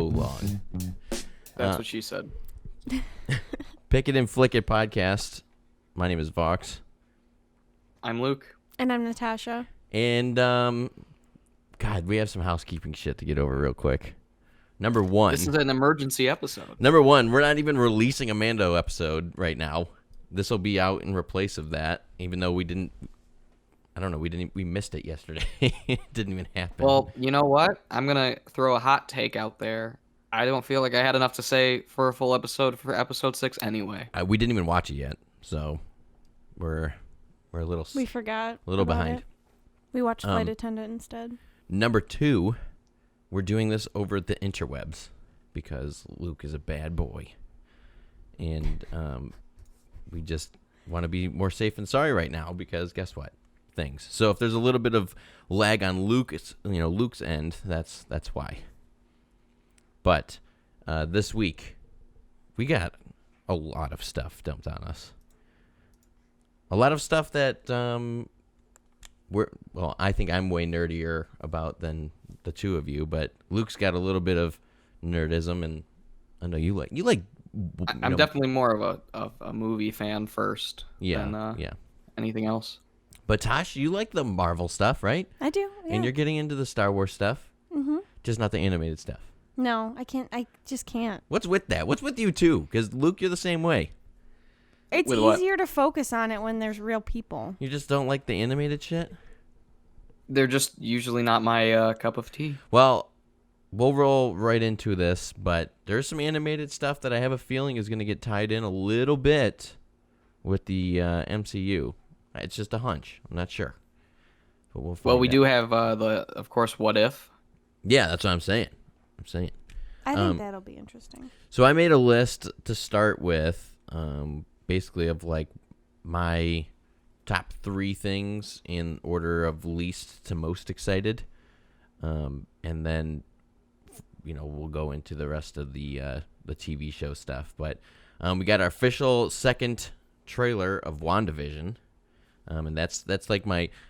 long. That's what she said. Pick It and Flick It podcast. My name is Vaux. I'm Luke. And I'm Natasha. And, God, we have some housekeeping shit to get over real quick. Number one. This is an emergency episode. Number one, we're not even releasing a Mando episode right now. This will be out in replace of that, even though we didn't. I don't know. We missed it yesterday. It didn't even happen. Well, you know what? I'm gonna throw a hot take out there. I don't feel like I had enough to say for a full episode for episode 6 anyway. We didn't even watch it yet, so we're a little. We forgot. A little behind. It. We watched Flight Attendant instead. Number two, we're doing this over the interwebs because Luke is a bad boy, and we just want to be more safe and sorry right now because guess what? Things. So if there's a little bit of lag on Luke's end, that's why. But this week, we got a lot of stuff dumped on us. A lot of stuff that I think I'm way nerdier about than the two of you, but Luke's got a little bit of nerdism, and I know you like. I'm definitely more of a movie fan first than anything else. But Tosh, you like the Marvel stuff, right? I do, yeah. And you're getting into the Star Wars stuff, just not the animated stuff. No, I can't. I just can't. What's with that? What's with you too? Because Luke, you're the same way. It's easier to focus on it when there's real people. You just don't like the animated shit? They're just usually not my cup of tea. Well, we'll roll right into this, but there's some animated stuff that I have a feeling is going to get tied in a little bit with the MCU. It's just a hunch. I'm not sure. But we'll find we out. do have of course, What If? Yeah, that's what I'm saying. I think that'll be interesting. So I made a list to start with, basically of like my top 3 things in order of least to most excited, and then we'll go into the rest of the TV show stuff. But we got our official second trailer of WandaVision, and that's like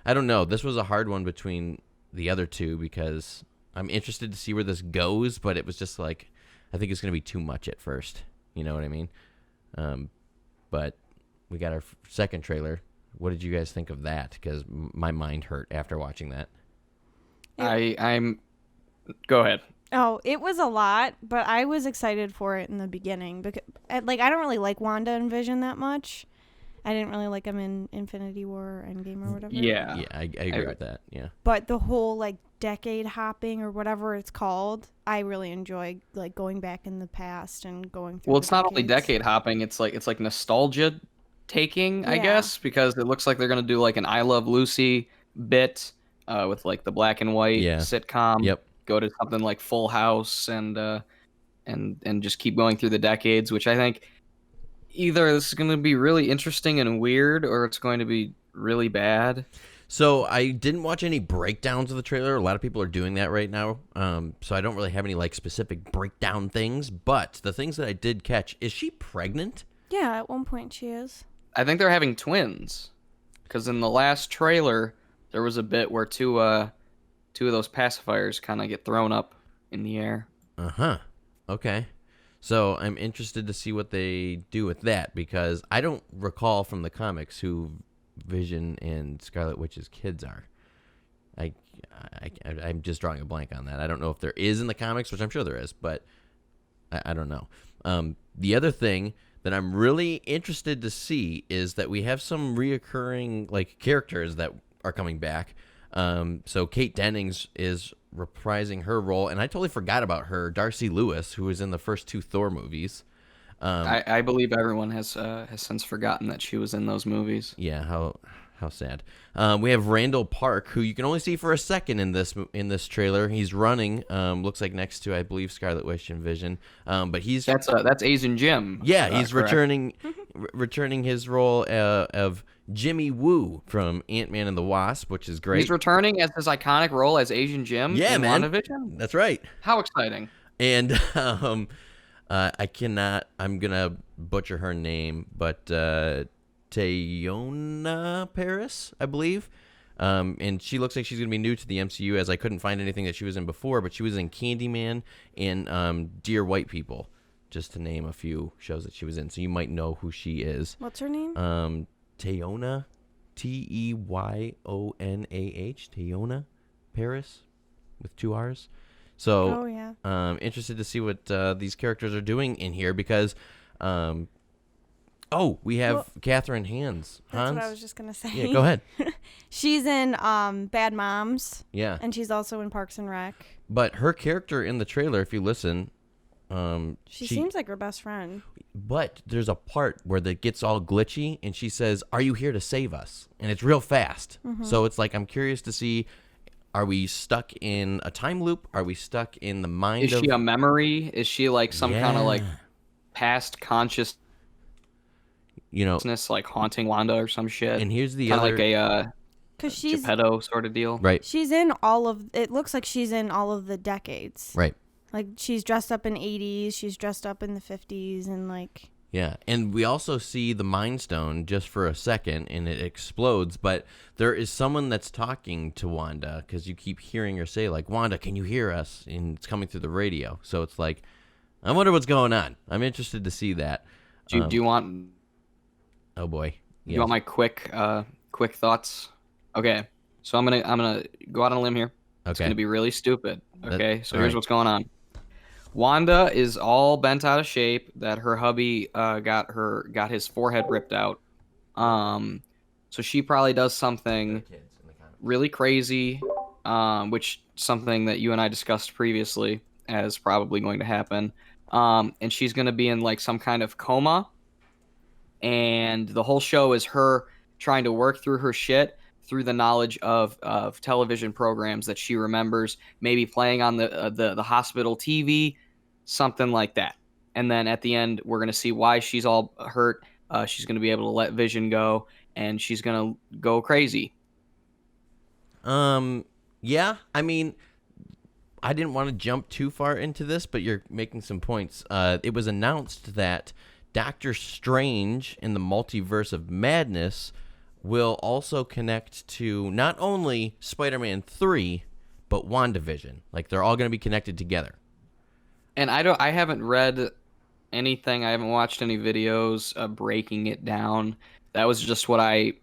I don't know. This was a hard one between the other two because I'm interested to see where this goes, but it was just like, I think it's going to be too much at first. You know what I mean? But we got our second trailer. What did you guys think of that? Because my mind hurt after watching that. I'm... Go ahead. Oh, it was a lot, but I was excited for it in the beginning because, I don't really like Wanda and Vision that much. I didn't really like them in Infinity War or Endgame or whatever. Yeah, I agree with that. Yeah. But the whole decade hopping or whatever it's called, I really enjoy going back in the past and going through. Well, it's not only decade hopping; it's like nostalgia taking, I guess, because it looks like they're gonna do an I Love Lucy bit with the black and white sitcom. Yep. Go to something like Full House and just keep going through the decades, which I think either this is going to be really interesting and weird or it's going to be really bad. So I didn't watch any breakdowns of the trailer. A lot of people are doing that right now. So I don't really have any specific breakdown things, but the things that I did catch, is she pregnant? Yeah, at one point she is. I think they're having twins because in the last trailer there was a bit where two of those pacifiers kind of get thrown up in the air. Okay. So I'm interested to see what they do with that because I don't recall from the comics who Vision and Scarlet Witch's kids are. I'm just drawing a blank on that. I don't know if there is in the comics, which I'm sure there is, but I don't know. The other thing that I'm really interested to see is that we have some reoccurring characters that are coming back. So Kate Dennings is reprising her role, and I totally forgot about her, Darcy Lewis, who was in the first 2 Thor movies. I believe everyone has since forgotten that she was in those movies. Yeah, how sad. We have Randall Park, who you can only see for a second in this trailer. He's running, looks like next to, I believe, Scarlet Witch and Vision. But that's Asian Jim. Yeah, he's returning his role of Jimmy Woo from Ant-Man and the Wasp, which is great. He's returning as his iconic role as Asian Jim in WandaVision? That's right. How exciting. And I'm going to butcher her name, but Teyona Paris, I believe. And she looks like she's going to be new to the MCU, as I couldn't find anything that she was in before, but she was in Candyman and Dear White People, just to name a few shows that she was in. So you might know who she is. What's her name? Teyonah, Teyonah, Teyonah Paris, with 2 R's. So, interested to see what these characters are doing in here because, we have Catherine Hans. That's what I was just gonna say. Yeah, go ahead. She's in Bad Moms. Yeah, and she's also in Parks and Rec. But her character in the trailer, if you listen, she seems like her best friend. But there's a part where that gets all glitchy, and she says, "Are you here to save us?" And it's real fast. Mm-hmm. So it's like I'm curious to see. Are we stuck in a time loop? Are we stuck in the mind Is she a memory? Is she like some kind of like past consciousness, like haunting Wanda or some shit? And here's the kind other... of like a because she's Geppetto sort of deal. Right. She's in all of... It looks like she's in all of the decades. Right. Like she's dressed up in 80s. She's dressed up in the 50s and like... Yeah, and we also see the Mind Stone just for a second, and it explodes, but there is someone that's talking to Wanda, because you keep hearing her say, like, "Wanda, can you hear us?" And it's coming through the radio. So it's like, I wonder what's going on. I'm interested to see that. Do you want... Oh, boy. Yeah. You want my quick thoughts? Okay, so I'm gonna go out on a limb here. Okay. It's gonna be really stupid. Okay, so here's what's going on. Wanda is all bent out of shape that her hubby got his forehead ripped out. So she probably does something really crazy, which something that you and I discussed previously as probably going to happen. And she's going to be in like some kind of coma. And the whole show is her trying to work through her shit through the knowledge of television programs that she remembers, maybe playing on the hospital TV, something like that. And then at the end, we're going to see why she's all hurt. She's going to be able to let Vision go, and she's going to go crazy. Yeah, I mean, I didn't want to jump too far into this, but you're making some points. It was announced that Doctor Strange in the Multiverse of Madness will also connect to not only Spider-Man 3, but WandaVision. Like, they're all going to be connected together. And I haven't read anything. I haven't watched any videos breaking it down. That was just what I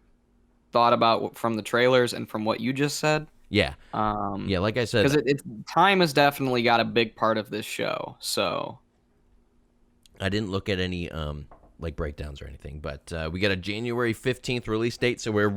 thought about from the trailers and from what you just said. Yeah. Yeah, like I said. Because time has definitely got a big part of this show, so... I didn't look at any like breakdowns or anything, but we got a January 15th release date, so we're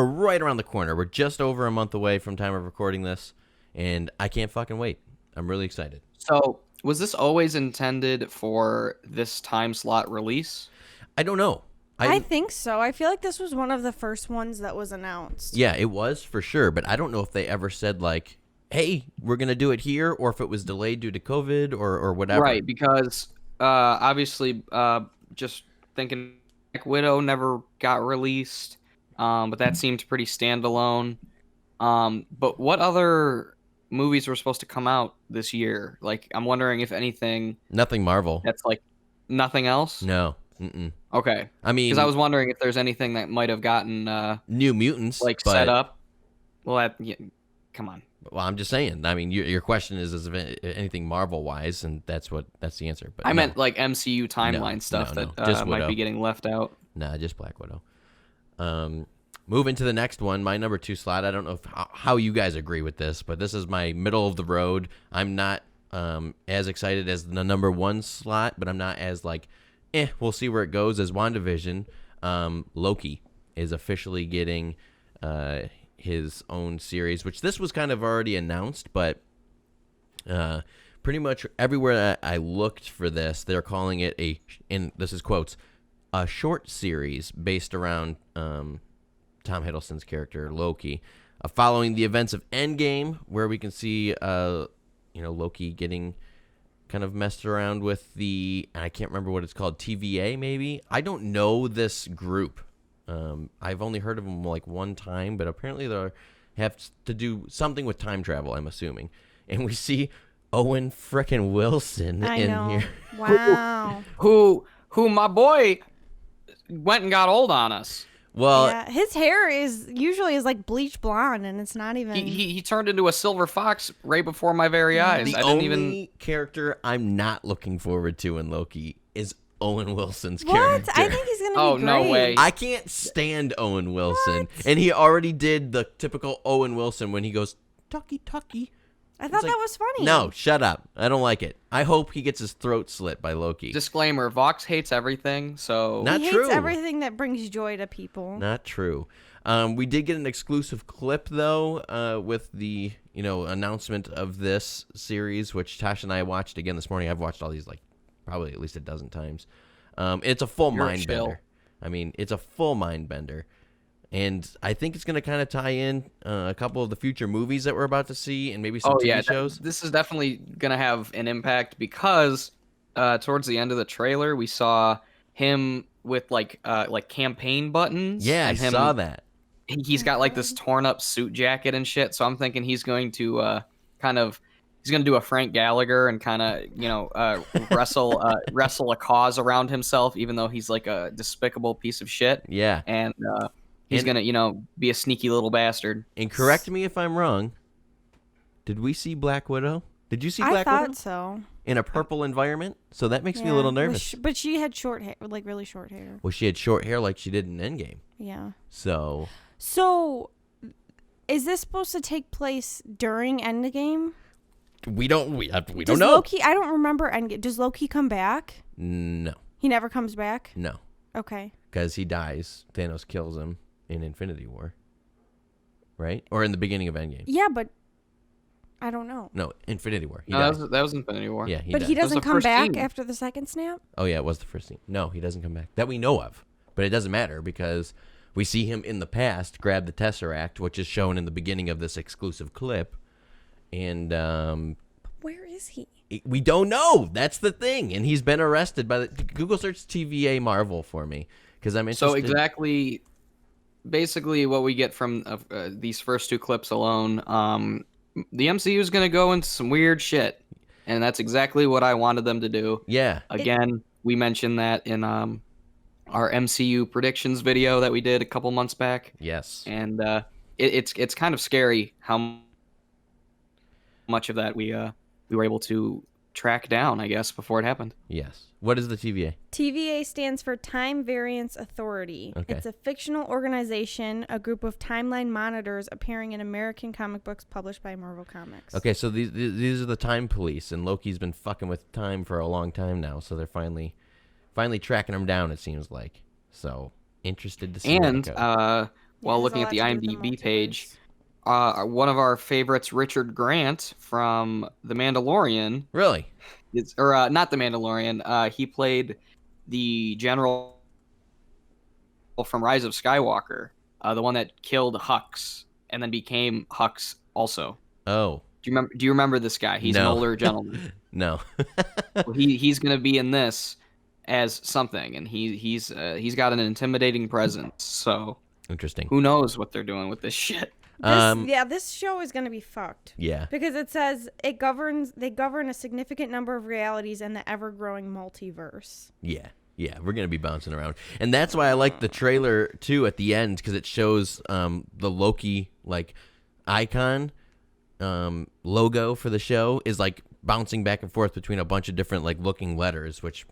right around the corner. We're just over a month away from time of recording this, and I can't fucking wait. I'm really excited. So, was this always intended for this time slot release? I don't know. I think so. I feel like this was one of the first ones that was announced. Yeah, it was for sure, but I don't know if they ever said like, hey, we're going to do it here, or if it was delayed due to COVID or whatever. Right, because obviously just thinking Black Widow never got released, but that seemed pretty standalone. But what other movies were supposed to come out this year? Like, I'm wondering if anything... Nothing Marvel. That's like nothing else? No. Mm-mm. Okay. I mean... Because I was wondering if there's anything that might have gotten... New Mutants. Like, set up. Well, come on. Well, I'm just saying. I mean, your question is if anything Marvel-wise, and that's the answer. But I meant like MCU timeline stuff that might be getting left out. Nah, just Black Widow. Moving to the next one, my number 2 slot. I don't know how you guys agree with this, but this is my middle of the road. I'm not as excited as the number 1 slot, but I'm not as like, we'll see where it goes as WandaVision. Loki is officially getting his own series, which this was kind of already announced, but pretty much everywhere that I looked for this, they're calling it and this is quotes, a short series based around Tom Hiddleston's character Loki, following the events of Endgame, where we can see Loki getting kind of messed around with I can't remember what it's called, TVA maybe. I don't know this group. I've only heard of them like one time, but apparently they have to do something with time travel, I'm assuming. And we see Owen frickin' Wilson here. Wow. who my boy went and got old on us. Well, yeah, his hair is like bleach blonde, and it's not even. He turned into a silver fox right before my very eyes. The only character I'm not looking forward to in Loki is Owen Wilson's character. I think he's gonna be great. No way. I can't stand Owen Wilson, and he already did the typical Owen Wilson when he goes Tucky Tucky. I thought that was funny. No, shut up. I don't like it. I hope he gets his throat slit by Loki. Disclaimer: Vox hates everything, so Not he true. hates everything that brings joy to people. Not true. We did get an exclusive clip though, with the announcement of this series, which Tasha and I watched again this morning. I've watched all these like probably at least a dozen times. It's a full mind bender. I mean, it's a full mind bender. And I think it's going to kind of tie in a couple of the future movies that we're about to see and maybe some TV shows. This is definitely going to have an impact because towards the end of the trailer, we saw him with like campaign buttons. Yeah, I saw that. He's got like this torn up suit jacket and shit. So I'm thinking he's going to he's going to do a Frank Gallagher and kind of, wrestle a cause around himself, even though he's like a despicable piece of shit. Yeah. And he's going to, be a sneaky little bastard. And correct me if I'm wrong. Did we see Black Widow? Did you see Black Widow? I thought so. In a purple environment? So that makes me a little nervous. But she had short hair, like really short hair. Well, she had short hair like she did in Endgame. Yeah. So, is this supposed to take place during Endgame? We don't know. Loki, I don't remember Endgame. Does Loki come back? No. He never comes back? No. Okay. Because he dies. Thanos kills him in Infinity War. Right? Or in the beginning of Endgame. Yeah, but I don't know. No, Infinity War. That was Infinity War. Yeah, but he doesn't come back after the second snap? Oh, yeah, it was the first scene. No, he doesn't come back. That we know of. But it doesn't matter because we see him in the past grab the Tesseract, which is shown in the beginning of this exclusive clip. And where is he? We don't know. That's the thing. And he's been arrested by the Google search TVA Marvel for me because I'm interested. So exactly, basically what we get from these first two clips alone, the MCU is going to go into some weird shit. And that's exactly what I wanted them to do. Yeah. Again, we mentioned that in our MCU predictions video that we did a couple months back. Yes. And it's kind of scary how much of that we were able to track down, I guess, before it happened. Yes. What is the TVA? TVA stands for Time Variance Authority. Okay. It's a fictional organization, a group of timeline monitors appearing in American comic books published by Marvel Comics. Okay, so these are the time police, and Loki's been fucking with time for a long time now, so they're finally tracking him down, it seems like. So, interested to see and where it goes. While looking at the IMDb page, one of our favorites, Richard Grant from The Mandalorian. Really? Not The Mandalorian. He played the general from Rise of Skywalker, the one that killed Hux and then became Hux also. Oh. Do you remember this guy? He's an older gentleman. No. Well, he's going to be in this as something, and he's got an intimidating presence. So interesting. Who knows what they're doing with this shit? This show is going to be fucked. Yeah. Because it says they govern a significant number of realities in the ever-growing multiverse. Yeah. Yeah, we're going to be bouncing around. And that's why I like the trailer, too, at the end, because it shows the Loki, icon logo for the show is, bouncing back and forth between a bunch of different, looking letters, which,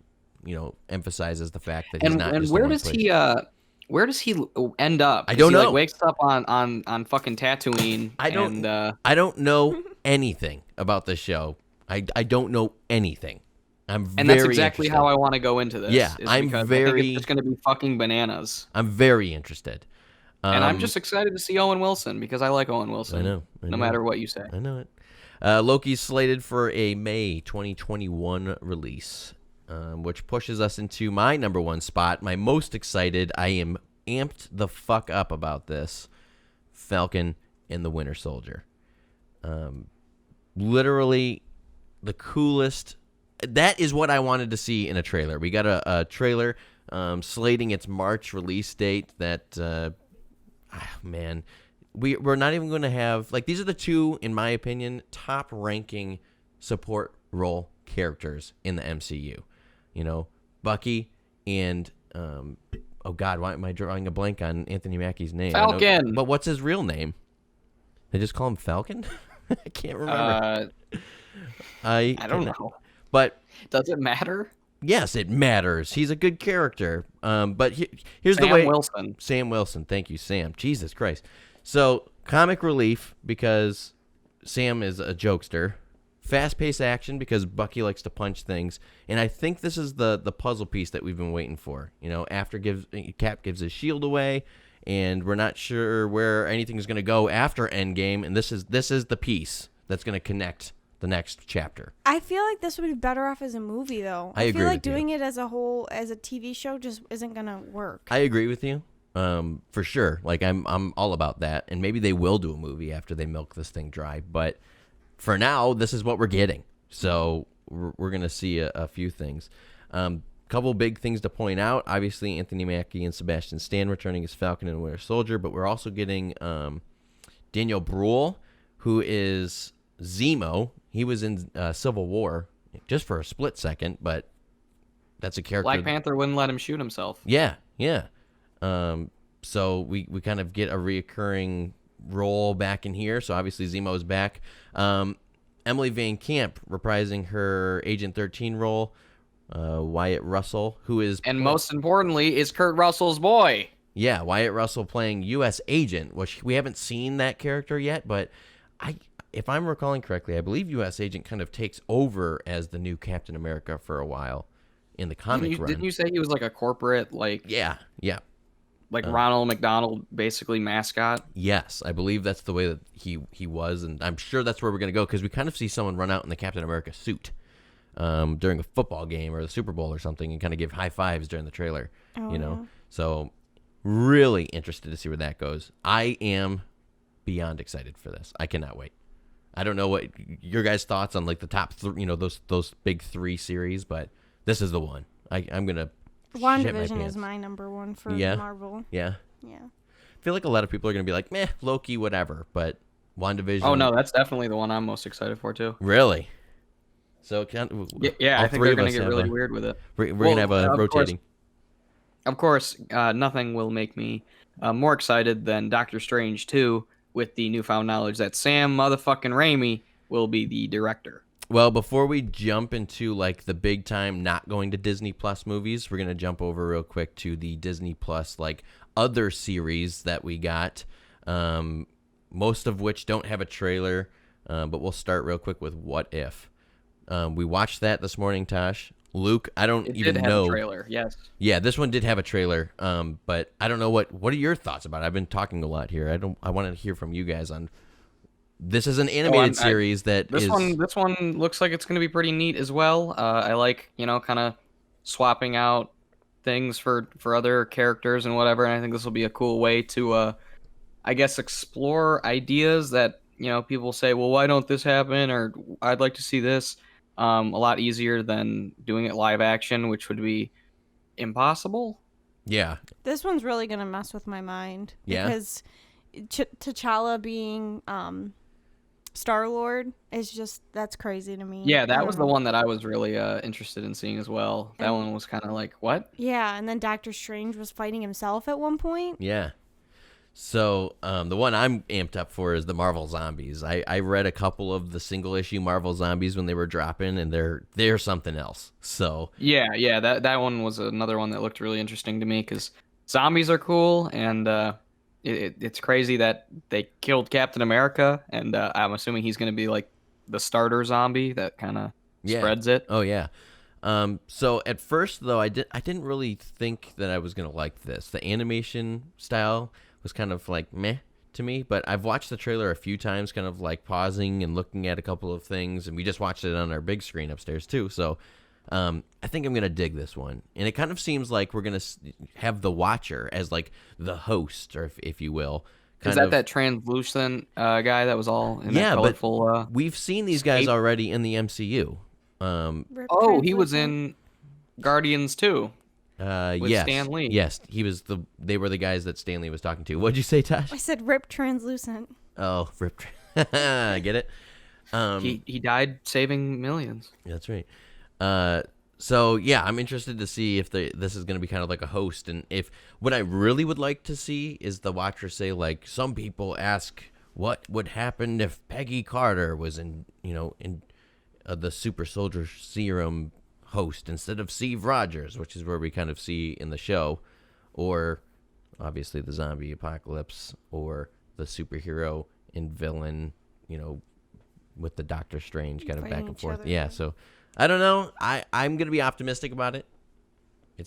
emphasizes the fact that he's not just where in one does place. Where does he end up? I don't know. He wakes up on fucking Tatooine. I don't know anything about this show. I don't know anything. And that's exactly how I want to go into this. Yeah, I think it's going to be fucking bananas. I'm very interested. And I'm just excited to see Owen Wilson because I like Owen Wilson. I know. No matter what you say. I know it. Loki's slated for a May 2021 release. Which pushes us into my number one spot. My most excited. I am amped the fuck up about this. Falcon and the Winter Soldier. Literally the coolest. That is what I wanted to see in a trailer. We got a trailer slating its March release date that, man, we're not even going to have, these are the two, in my opinion, top ranking support role characters in the MCU. Bucky and oh God, why am I drawing a blank on Anthony Mackie's name? Falcon. But what's his real name? They just call him Falcon. I can't remember. I don't know. But does it matter? Yes, it matters. He's a good character. But here's the way. Sam Wilson. Thank you, Sam. Jesus Christ. So comic relief because Sam is a jokester. Fast-paced action because Bucky likes to punch things, and I think this is the puzzle piece that we've been waiting for. You know, after Cap gives his shield away, and we're not sure where anything's going to go after Endgame, and this is the piece that's going to connect the next chapter. I feel like this would be better off as a movie, though. I agree feel like with doing you. it as a whole, as a TV show, just isn't going to work. I agree with you, for sure. Like I'm all about that, and maybe they will do a movie after they milk this thing dry, but. For now, this is what we're getting. So we're going to see a few things. Couple big things to point out. Obviously, Anthony Mackie and Sebastian Stan returning as Falcon and Winter Soldier, but we're also getting Daniel Bruhl, who is Zemo. He was in Civil War just for a split second, but that's a character. Black Panther wouldn't let him shoot himself. Yeah. So we kind of get a reoccurring role back in here, so obviously Zemo's back. Emily Van Camp reprising her Agent 13 role. Wyatt Russell, who is... And most importantly, is Kurt Russell's boy. Yeah, Wyatt Russell playing U.S. Agent, which we haven't seen that character yet, but if I'm recalling correctly, I believe U.S. Agent kind of takes over as the new Captain America for a while in the comic run. Didn't you say he was like a corporate, like... Yeah. Like Ronald McDonald, basically mascot? Yes, I believe that's the way that he was, and I'm sure that's where we're going to go, because we kind of see someone run out in the Captain America suit during a football game or the Super Bowl or something and kind of give high fives during the trailer, you know? Yeah. So really interested to see where that goes. I am beyond excited for this. I cannot wait. I don't know what your guys' thoughts on like the top three, those big three series, but this is the one. I'm going to WandaVision is my number one for Marvel. Yeah. I feel like a lot of people are going to be like, meh, Loki, whatever. But WandaVision. Oh, no, that's definitely the one I'm most excited for, too. Really? So, I think they're going to get really weird with it. We're going to have a rotating. Of course, nothing will make me more excited than Doctor Strange 2 with the newfound knowledge that Sam motherfucking Raimi will be the director. Well, before we jump into like the big time not going to Disney Plus movies, we're going to jump over real quick to the Disney Plus like other series that we got, most of which don't have a trailer, but we'll start real quick with What If. We watched that this morning, Tosh. Luke, I don't even know. It did have a trailer, yes. Yeah, this one did have a trailer, but I don't know what are your thoughts about it? I've been talking a lot here. I want to hear from you guys on. This is an animated series that this one looks like it's going to be pretty neat as well. I like, kind of swapping out things for other characters and whatever, and I think this will be a cool way to, I guess, explore ideas that, people say, well, why don't this happen, or I'd like to see this, a lot easier than doing it live action, which would be impossible. Yeah. This one's really going to mess with my mind. Yeah. Because T'Challa being... Star-Lord is just, that's crazy to me. Yeah, that was the one that I was really interested in seeing as well. That one was kind of like, what? Yeah, and then Doctor Strange was fighting himself at one point. Yeah. So the one I'm amped up for is the Marvel Zombies. I read a couple of the single-issue Marvel Zombies when they were dropping, and they're something else. So yeah, that one was another one that looked really interesting to me because zombies are cool, and it's crazy that they killed Captain America, and I'm assuming he's going to be like the starter zombie that kind of spreads it. Oh yeah. So at first though, I didn't really think that I was going to like this. The animation style was kind of like meh to me, but I've watched the trailer a few times, kind of like pausing and looking at a couple of things, and we just watched it on our big screen upstairs too. So I think I'm going to dig this one. And it kind of seems like we're going to have the Watcher as like the host, or if you will. Is that translucent guy that was all in that colorful... but we've seen these guys already in the MCU. He was in Guardians too. With Stan Lee. Yes, they were the guys that Stan Lee was talking to. What'd you say, Tosh? I said Rip Translucent. Oh, Rip. Get it? He died saving millions. That's right. So yeah, I'm interested to see if this is going to be kind of like a host, and if what I really would like to see is the Watcher say like, some people ask what would happen if Peggy Carter was in the Super Soldier Serum host instead of Steve Rogers, which is where we kind of see in the show, or obviously the zombie apocalypse, or the superhero and villain, with the Doctor Strange kind of back and forth. Yeah, so I don't know. I'm going to be optimistic about it.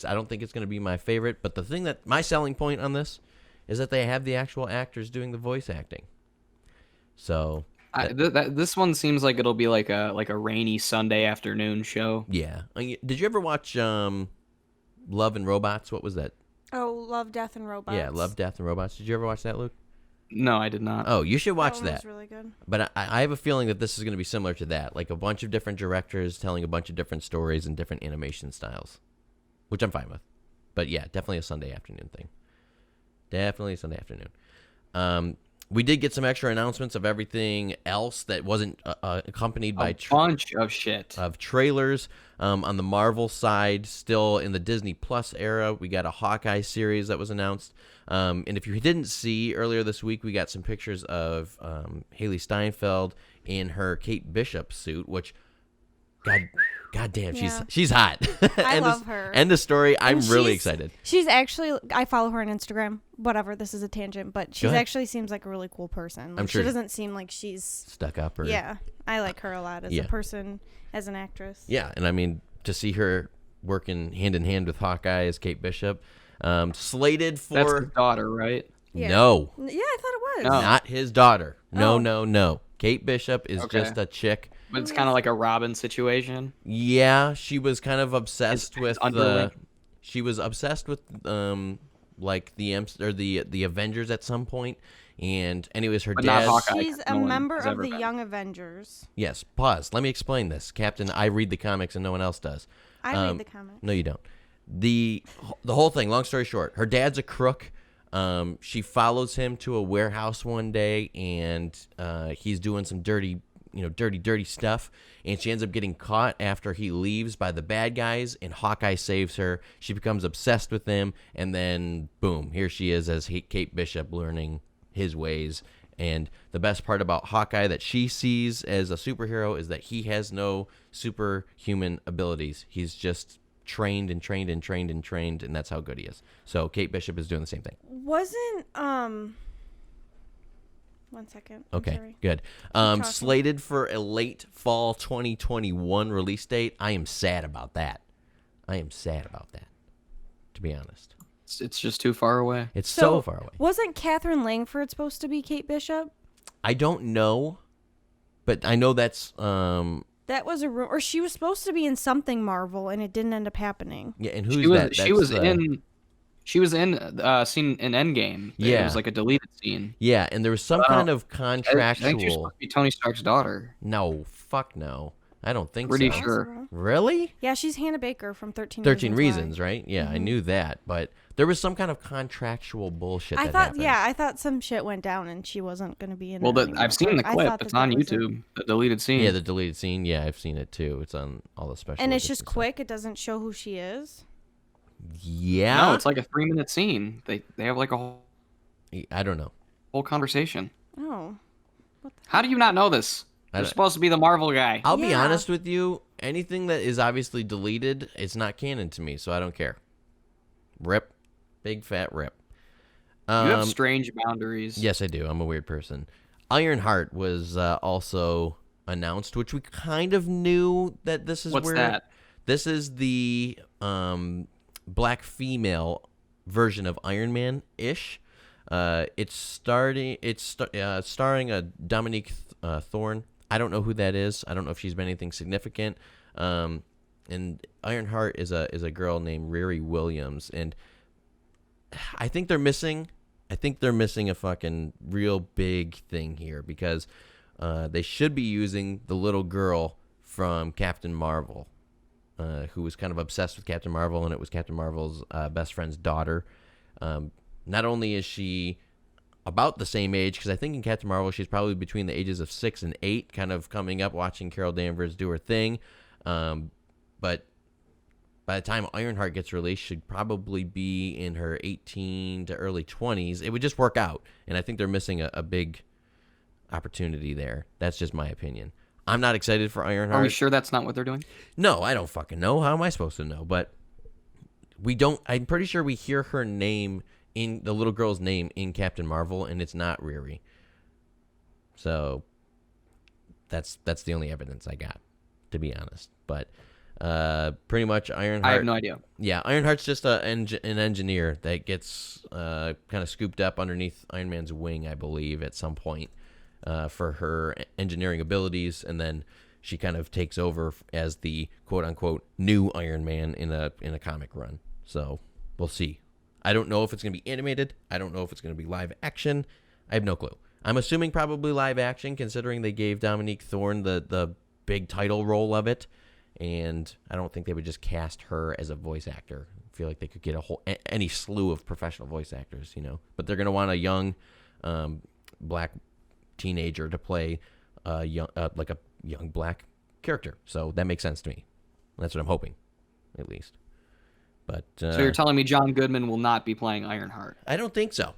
I don't think it's going to be my favorite, but the thing that my selling point on this is that they have the actual actors doing the voice acting. So this one seems like it'll be like a rainy Sunday afternoon show. Yeah. Did you ever watch Love and Robots? What was that? Oh, Love, Death, and Robots. Yeah, Love, Death, and Robots. Did you ever watch that, Luke? No, I did not. Oh, you should watch that. Was really good. But I have a feeling that this is going to be similar to that, like a bunch of different directors telling a bunch of different stories and different animation styles, which I'm fine with. But yeah, definitely a Sunday afternoon thing. Definitely a Sunday afternoon. We did get some extra announcements of everything else that wasn't accompanied by a bunch of shit of trailers. On the Marvel side, still in the Disney Plus era, we got a Hawkeye series that was announced. And if you didn't see earlier this week, we got some pictures of Haley Steinfeld in her Kate Bishop suit, which, God damn, Yeah. she's hot. I love her. End of story. I'm really excited. She's actually, I follow her on Instagram. Whatever, this is a tangent, but she actually seems like a really cool person. Like, I'm sure she doesn't seem like she's stuck up. Yeah, I like her a lot as a person, as an actress. Yeah, and I mean, to see her working hand in hand with Hawkeye as Kate Bishop, slated for... That's his daughter, right? Yeah. No. Yeah, I thought it was. No. Not his daughter. No. Kate Bishop is just a chick. But it's kind of like a Robin situation. Yeah, she was kind of obsessed with underling. She was obsessed with like the Avengers at some point. And anyways, her dad. She's a member of the Young Avengers. Yes. Pause. Let me explain this, Captain. I read the comics and no one else does. I read the comics. No, you don't. The whole thing. Long story short, her dad's a crook. She follows him to a warehouse one day, and he's doing some dirty stuff, and she ends up getting caught after he leaves by the bad guys, and Hawkeye saves her. She becomes obsessed with him, and then boom, here she is as Kate Bishop learning his ways. And the best part about Hawkeye that she sees as a superhero is that he has no superhuman abilities. He's just trained, and that's how good he is. So Kate Bishop is doing the same thing. Wasn't 1 second. Okay, sorry. good. Slated for a late fall 2021 release date. I am sad about that. To be honest. It's just too far away. It's so far away. Wasn't Catherine Langford supposed to be Kate Bishop? I don't know, but I know that's that was a rumor. Or she was supposed to be in something Marvel, and it didn't end up happening. Yeah, and who's that? She was in scene in Endgame. Yeah, it was like a deleted scene. Yeah, and there was some kind of contractual. I think she's supposed to be Tony Stark's daughter. No, fuck no. I don't think Pretty so. sure. Really? Yeah, she's Hannah Baker from 13 Reasons, right? Yeah, I knew that, but there was some kind of contractual bullshit. I thought some shit went down and she wasn't going to be in it. Well, I've seen the clip. It's on YouTube. The deleted scene. Yeah, the deleted scene. Yeah, I've seen it too. It's on all the special. And it's just quick. It doesn't show who she is. Yeah. No, it's like a 3-minute scene. They have like a whole. I don't know. Whole conversation. Oh. How do you not know this? You're supposed to be the Marvel guy. I'll be honest with you. Anything that is obviously deleted, it's not canon to me, so I don't care. Rip. Big fat rip. You have strange boundaries. Yes, I do. I'm a weird person. Ironheart was also announced, which we kind of knew that this is What's that? This is the black female version of Iron Man-ish. It's starring a Dominique Thorne. I don't know who that is. I don't know if she's been anything significant. And Ironheart is a girl named Riri Williams, and I think they're missing a fucking real big thing here, because they should be using the little girl from Captain Marvel, who was kind of obsessed with Captain Marvel, and it was Captain Marvel's best friend's daughter. Not only is she about the same age, because I think in Captain Marvel she's probably between the ages of 6 and 8, kind of coming up, watching Carol Danvers do her thing. But by the time Ironheart gets released, should probably be in her 18 to early 20s. It would just work out, and I think they're missing a big opportunity there. That's just my opinion. I'm not excited for Ironheart. Are we sure that's not what they're doing? No, I don't fucking know. How am I supposed to know? But we don't. I'm pretty sure we hear her name in the little girl's name in Captain Marvel, and it's not Riri. So that's the only evidence I got, to be honest. But pretty much Ironheart. I have no idea. Yeah, Ironheart's just an engineer that gets kind of scooped up underneath Iron Man's wing, I believe, at some point for her engineering abilities, and then she kind of takes over as the quote unquote new Iron Man in a comic run. So we'll see. I don't know if it's going to be animated. I don't know if it's going to be live action. I have no clue. I'm assuming probably live action, considering they gave Dominique Thorne the big title role of it. And I don't think they would just cast her as a voice actor. I feel like they could get any slew of professional voice actors, But they're going to want a young black teenager to play a young black character. So that makes sense to me. That's what I'm hoping, at least. But so you're telling me John Goodman will not be playing Ironheart? I don't think so.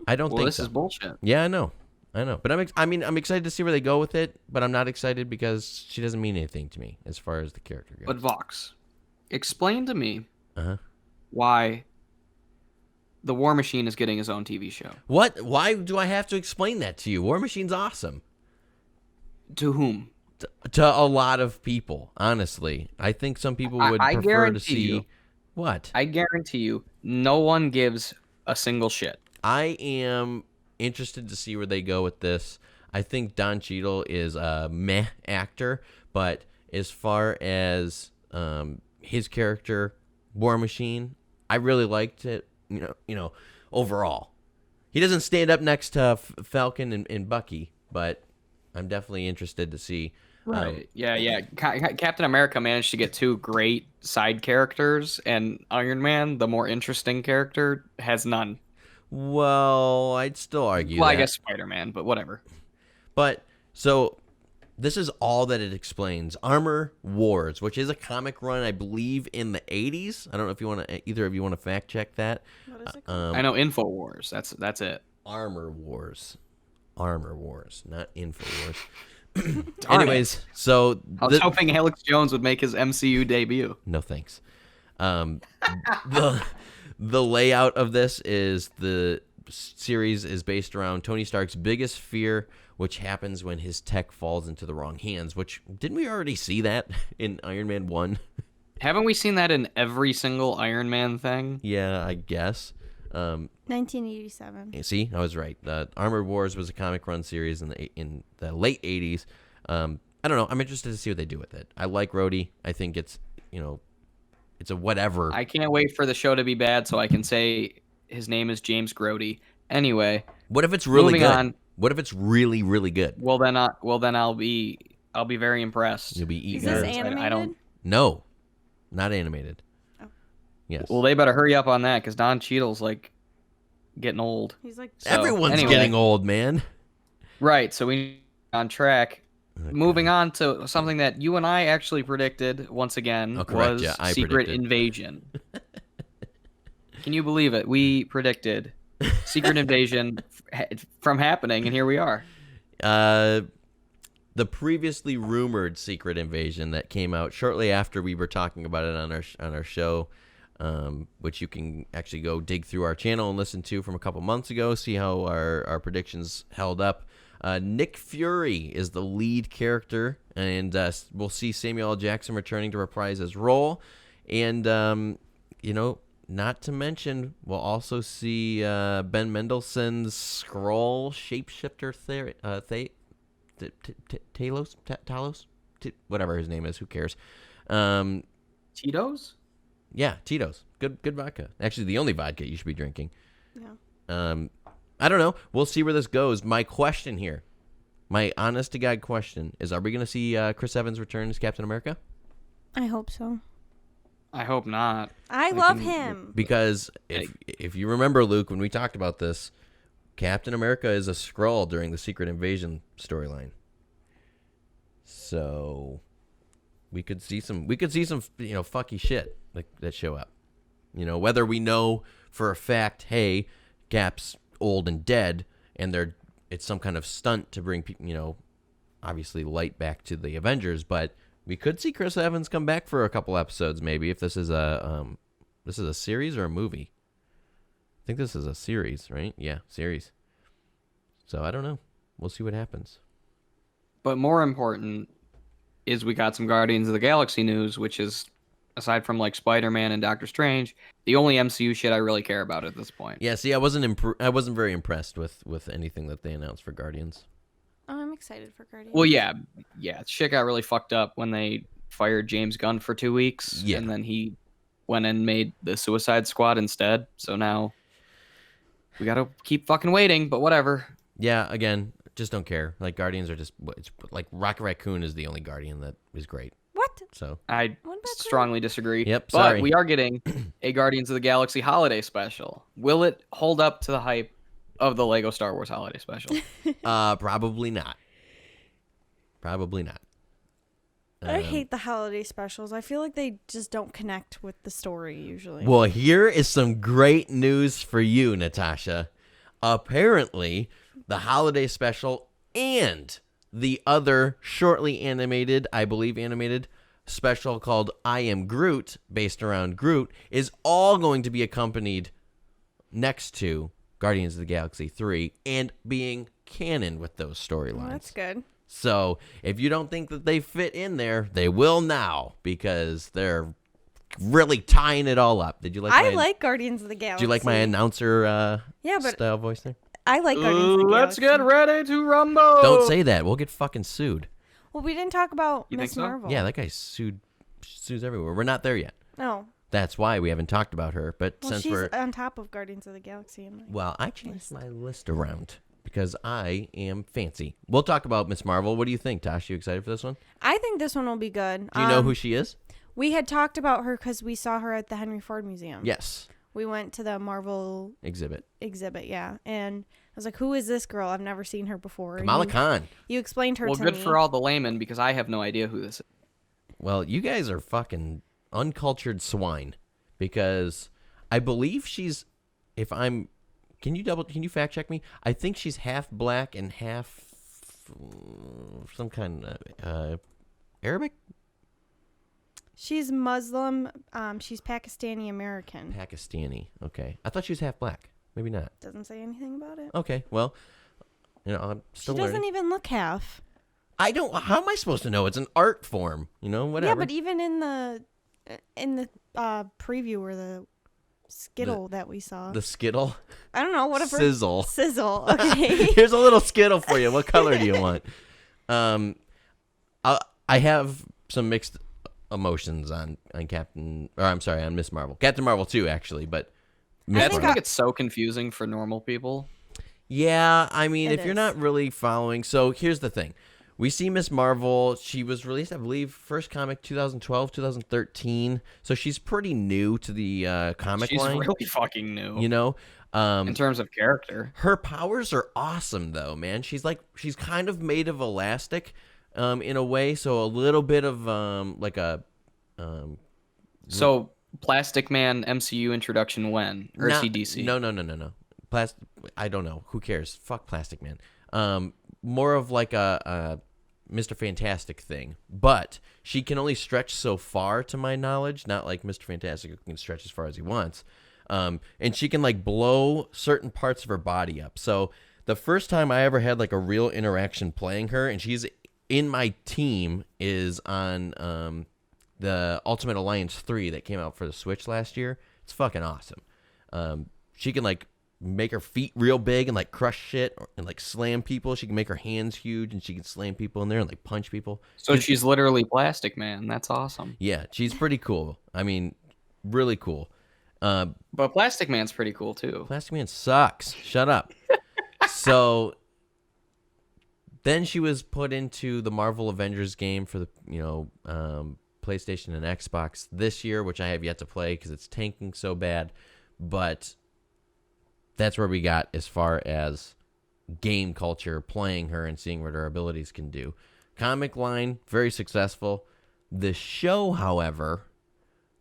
I don't think so. Well, this is bullshit. Yeah, I know. But I'm excited to see where they go with it, but I'm not excited because she doesn't mean anything to me as far as the character goes. But Vox, explain to me why the War Machine is getting his own TV show. What? Why do I have to explain that to you? War Machine's awesome. To whom? To a lot of people, honestly. I think some people would prefer to see... What? I guarantee you, no one gives a single shit. I am interested to see where they go with this. I think Don Cheadle is a meh actor, but as far as his character, War Machine, I really liked it. Overall, he doesn't stand up next to Falcon and Bucky, but I'm definitely interested to see. Right. Yeah. Captain America managed to get two great side characters, and Iron Man, the more interesting character, has none. Well, I'd still argue that. I guess Spider-Man, but whatever. But, so, this is all that it explains. Armor Wars, which is a comic run, I believe, in the 80s. I don't know if either of you want to fact check that. What is it I know InfoWars. That's it. Armor Wars, not InfoWars. Anyways, so I was hoping Alex Jones would make his MCU debut. No thanks. The layout of this is the series is based around Tony Stark's biggest fear, which happens when his tech falls into the wrong hands. Which didn't we already see that in Iron Man 1? Haven't we seen that in every single Iron Man thing? Yeah, I guess. 1987. See, I was right. Armored Wars was a comic run series in the late 80s. I don't know. I'm interested to see what they do with it. I like Rhodey. I think it's it's a whatever. I can't wait for the show to be bad so I can say his name is James Grody. Anyway, what if it's really good? On, what if it's really, really good? Well, then I'll be very impressed. You'll be eager. Is this animated? No, not animated. Oh. Yes. Well, they better hurry up on that because Don Cheadle's like getting old. He's like everyone's getting old, man. Right. So we on track. Okay. Moving on to something that you and I actually predicted once again was Secret Invasion. Can you believe it? We predicted Secret Invasion from happening, and here we are. The previously rumored Secret Invasion that came out shortly after we were talking about it on our show, which you can actually go dig through our channel and listen to from a couple months ago, see how our predictions held up. Nick Fury is the lead character, and we'll see Samuel L. Jackson returning to reprise his role. And, not to mention, we'll also see Ben Mendelsohn's Skrull shapeshifter Talos? Whatever his name is, who cares? Tito's? Yeah, Tito's. Good vodka. Actually, the only vodka you should be drinking. Yeah. I don't know. We'll see where this goes. My question here, my honest-to-God question is, are we going to see Chris Evans return as Captain America? I hope so. I hope not. I love him. Because if you remember, Luke, when we talked about this, Captain America is a Skrull during the Secret Invasion storyline. So we could see some fucky shit like that show up. Whether we know for a fact, hey, Gap's old and dead, and it's some kind of stunt to bring obviously light back to the Avengers, but we could see Chris Evans come back for a couple episodes, maybe, if this is a series or a movie. I think this is a series, right? Yeah, series. So I don't know. We'll see what happens. But more important is we got some Guardians of the Galaxy news, which is, aside from like Spider-Man and Doctor Strange, the only MCU shit I really care about at this point. Yeah, see, I wasn't very impressed with anything that they announced for Guardians. Oh, I'm excited for Guardians. Well, yeah, shit got really fucked up when they fired James Gunn for 2 weeks, and then he went and made the Suicide Squad instead. So now we gotta keep fucking waiting, but whatever. Yeah, again, just don't care. Like, Guardians are just, it's like Rocket Raccoon is the only Guardian that is great. What? So I strongly disagree. Yep, but sorry. we are getting a Guardians of the Galaxy holiday special. Will it hold up to the hype of the Lego Star Wars holiday special? Probably not. Probably not. I hate the holiday specials. I feel like they just don't connect with the story usually. Well, here is some great news for you, Natasha. Apparently, the holiday special and the other shortly animated, I believe animated, special called I Am Groot, based around Groot, is all going to be accompanied next to Guardians of the Galaxy 3 and being canon with those storylines. Oh, that's good. So if you don't think that they fit in there, they will now, because they're really tying it all up. Did you like? I like Guardians of the Galaxy. Did you like my announcer style voice there? I like Guardians of the Let's Galaxy. get ready to rumble. Don't say that. We'll get fucking sued. Well, we didn't talk about You think Miss so? Marvel. Yeah, that guy sues everywhere. We're not there yet. No. That's why we haven't talked about her. But Well, since she's we're on top of Guardians of the Galaxy. well, I changed my list around because I am fancy. We'll talk about Miss Marvel. What do you think, Tosh? You excited for this one? I think this one will be good. Do you know who she is? We had talked about her because we saw her at the Henry Ford Museum. Yes. We went to the Marvel exhibit, yeah. And I was like, who is this girl? I've never seen her before. Kamala Khan. You explained her to me. Well, good for all the laymen, because I have no idea who this is. Well, you guys are fucking uncultured swine, because I believe she's, can you fact check me? I think she's half black and half some kind of Arabic? She's Muslim. She's Pakistani American. Pakistani. Okay. I thought she was half black. Maybe not. Doesn't say anything about it. Okay. Well, I'm still She doesn't learning. even look half. I don't. How am I supposed to know? It's an art form. Whatever. Yeah, but even in the preview or the Skittle that we saw. The Skittle? I don't know. Whatever. Sizzle. Sizzle. Okay. Here's a little Skittle for you. What color do you want? I have some mixed emotions on Miss Marvel. Captain Marvel too, actually, but I think it's so confusing for normal people. Yeah, I mean, It if you're is. not really following, so here's the thing. We see Miss Marvel. She was released, I believe, first comic 2012, 2013. So she's pretty new to the comic She's line. really fucking new. In terms of character. Her powers are awesome, though, man. She's kind of made of elastic, in a way. So a little bit of So Plastic Man MCU introduction when or CDC? No. I don't know. Who cares? Fuck Plastic Man. More of like a Mr. Fantastic thing, but she can only stretch so far, to my knowledge. Not like Mr. Fantastic, who can stretch as far as he wants. And she can like blow certain parts of her body up. So the first time I ever had like a real interaction playing her, and she's in my team, is on the Ultimate Alliance 3 that came out for the Switch last year. It's fucking awesome. She can like make her feet real big and like crush shit and like slam people. She can make her hands huge and she can slam people in there and like punch people. So she's literally Plastic Man. That's awesome. Yeah, she's pretty cool. I mean, really cool. But Plastic Man's pretty cool too. Plastic Man sucks. Shut up. So then she was put into the Marvel Avengers game for the PlayStation and Xbox this year, which I have yet to play because it's tanking so bad. But that's where we got as far as game culture, playing her and seeing what her abilities can do. Comic line, very successful. The show, however,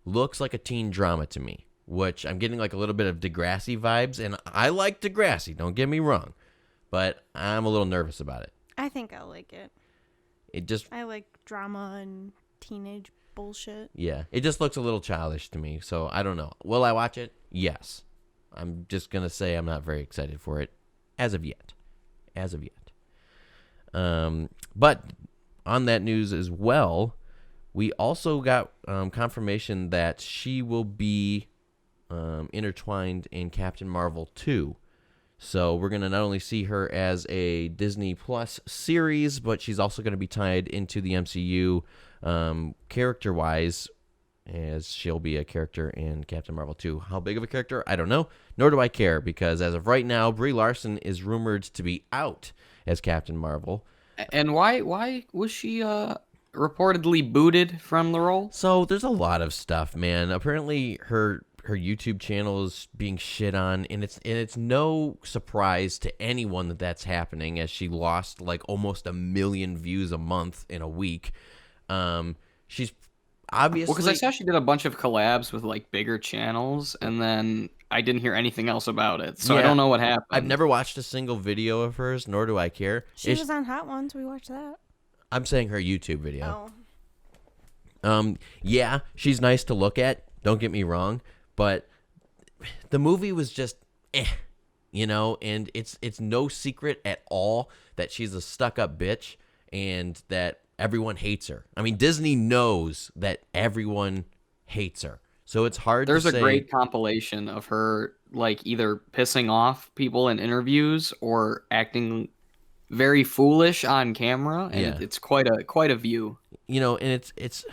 looks like a teen drama to me, which I'm getting like a little bit of Degrassi vibes, and I like Degrassi, don't get me wrong, but I'm a little nervous about it. I think I'll like it. I like drama and teenage bullshit. Yeah, it just looks a little childish to me, so I don't know. Will I watch it? Yes. I'm just going to say I'm not very excited for it as of yet. But on that news as well, we also got confirmation that she will be intertwined in Captain Marvel 2. So we're going to not only see her as a Disney Plus series, but she's also going to be tied into the MCU character-wise, as she'll be a character in Captain Marvel 2. How big of a character? I don't know, nor do I care, because as of right now, Brie Larson is rumored to be out as Captain Marvel. And why was she reportedly booted from the role? So there's a lot of stuff, man. Apparently her YouTube channel is being shit on, and it's no surprise to anyone that that's happening, as she lost like almost 1 million views a month in a week. She's obviously, because I saw she did a bunch of collabs with like bigger channels, and then I didn't hear anything else about it, so I don't know what happened. I've never watched a single video of hers, nor do I care. She was on Hot Ones. We watched that. I'm saying her YouTube video. Oh. Yeah, she's nice to look at. Don't get me wrong. But the movie was just, you know, and it's no secret at all that she's a stuck-up bitch and that everyone hates her. I mean, Disney knows that everyone hates her, so it's hard to say. There's a great compilation of her, like, either pissing off people in interviews or acting very foolish on camera, and it's quite a view. You know, and it's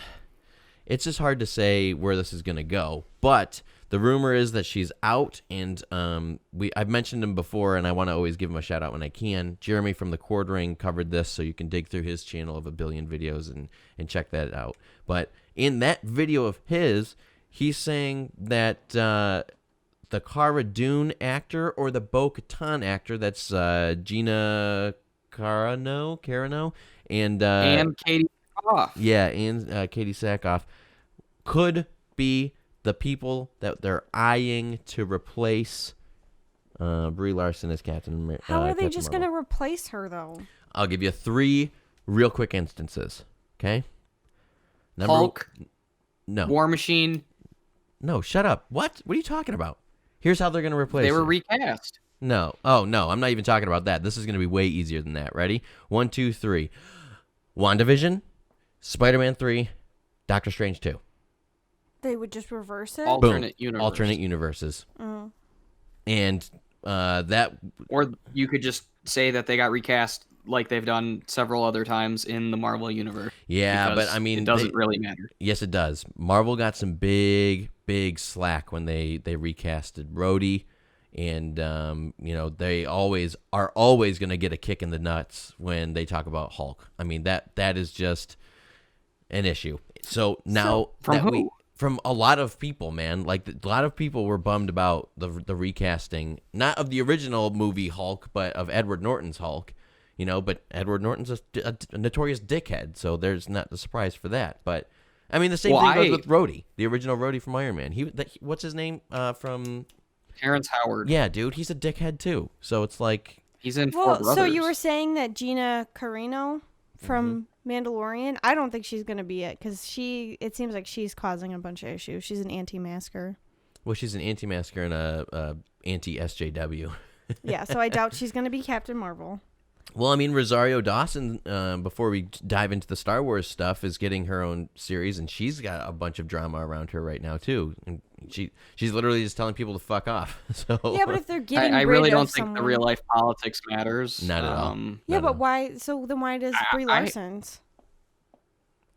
just hard to say where this is going to go, but the rumor is that she's out, and I've mentioned him before, and I want to always give him a shout out when I can. Jeremy from the Quartering covered this, so you can dig through his channel of 1 billion videos and check that out. But in that video of his, he's saying that the Cara Dune actor or the Bo-Katan actor, that's Gina Carano, and Katie Sackhoff. Yeah, and Katie Sackhoff could be the people that they're eyeing to replace Brie Larson as Captain America. How are they just going to replace her, though? I'll give you 3 real quick instances, okay? Hulk. No. War Machine. No, shut up. What? What are you talking about? Here's how they're going to replace They were her. recast. No. Oh, no, I'm not even talking about that. This is going to be way easier than that. Ready? 1, 2, 3. WandaVision, Spider-Man 3, Doctor Strange 2. They would just reverse it? Alternate universes. Oh. And that... Or you could just say that they got recast like they've done several other times in the Marvel universe. Yeah, but I mean... It doesn't really matter. Yes, it does. Marvel got some big slack when they recasted Rhodey. And, you know, they are always going to get a kick in the nuts when they talk about Hulk. I mean, that is just an issue. So now... From who? From a lot of people, man. Like, a lot of people were bummed about the recasting, not of the original movie Hulk, but of Edward Norton's Hulk. You know, but Edward Norton's a notorious dickhead, so there's not a surprise for that. But, I mean, the same thing goes with Rhodey, the original Rhodey from Iron Man. What's his name from... Terrence Howard. Yeah, dude, he's a dickhead, too. So it's like... He's in Four Brothers. So you were saying that Gina Carano from Mandalorian, I don't think she's going to be it, because it seems like she's causing a bunch of issues. She's an anti-masker. Well, she's an anti-masker and a anti-SJW. Yeah, so I doubt she's going to be Captain Marvel. Well, I mean, Rosario Dawson, before we dive into the Star Wars stuff, is getting her own series, and she's got a bunch of drama around her right now, too. And she's literally just telling people to fuck off. So yeah, but if they're getting I really don't think someone... the real life politics matters. Not at all. Yeah, but why? So then why does Brie Larson's?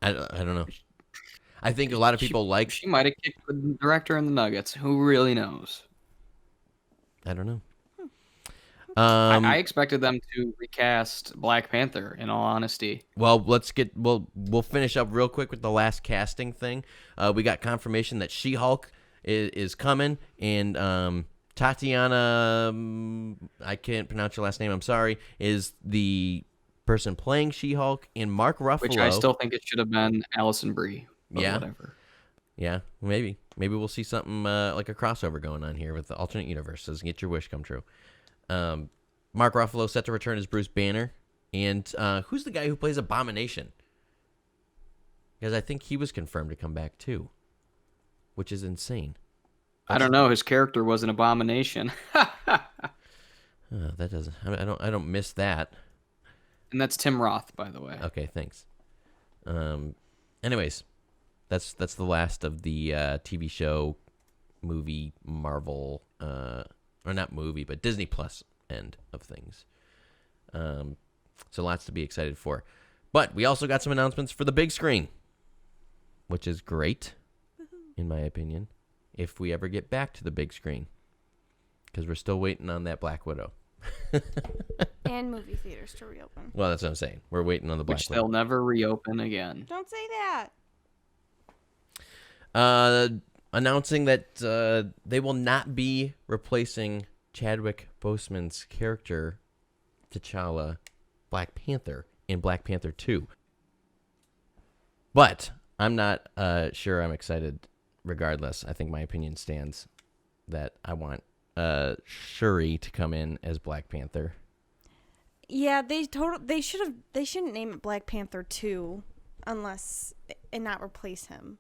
I don't know. I think a lot of people She might have kicked the director in the nuggets. Who really knows? I don't know. I expected them to recast Black Panther, in all honesty. Well, we'll finish up real quick with the last casting thing. We got confirmation that She-Hulk is coming, and Tatiana, I can't pronounce your last name, I'm sorry, is the person playing She-Hulk, and Mark Ruffalo. Which I still think it should have been Allison Brie. But Yeah. whatever. Yeah, maybe. Maybe we'll see something like a crossover going on here with the alternate universes and get your wish come true. Mark Ruffalo set to return as Bruce Banner. And who's the guy who plays Abomination? Because I think he was confirmed to come back too, which is insane. I don't know. His character was an abomination. That doesn't. I don't miss that. And that's Tim Roth, by the way. Okay, thanks. Anyways, that's the last of the TV show, movie, Marvel, or not movie, but Disney Plus end of things. So lots to be excited for. But we also got some announcements for the big screen, which is great, in my opinion, if we ever get back to the big screen, because we're still waiting on that Black Widow. And movie theaters to reopen. Well, that's what I'm saying. We're waiting on the Black Widow. Which they'll never reopen again. Don't say that. Announcing that they will not be replacing Chadwick Boseman's character, T'Challa, Black Panther, in Black Panther 2. But I'm not sure I'm excited regardless. I think my opinion stands that I want Shuri to come in as Black Panther. Yeah, they shouldn't name it Black Panther 2 unless and not replace him.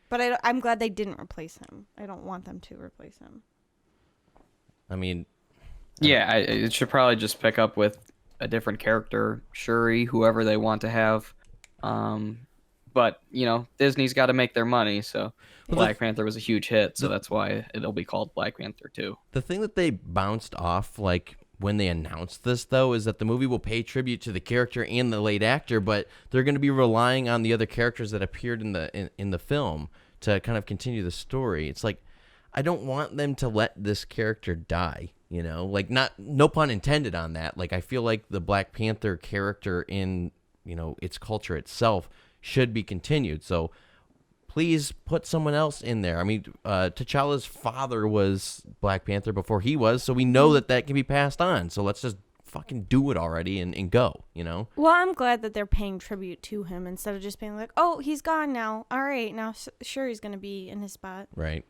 But I'm glad they didn't replace him. I don't want them to replace him. I mean, yeah, it should probably just pick up with a different character, Shuri, whoever they want to have. But, you know, Disney's got to make their money, so Black Panther was a huge hit, so that's why it'll be called Black Panther 2. The thing that they bounced off, like, when they announced this, though, is that the movie will pay tribute to the character and the late actor, but they're going to be relying on the other characters that appeared in the film to kind of continue the story. It's like, I don't want them to let this character die, you know? Like, no pun intended on that. Like, I feel like the Black Panther character in, you know, its culture itself should be continued. So please put someone else in there. I mean, T'Challa's father was Black Panther before he was, so we know that can be passed on. So let's just fucking do it already and go, you know? Well, I'm glad that they're paying tribute to him instead of just being like, oh, he's gone now. All right, now sure he's going to be in his spot. Right,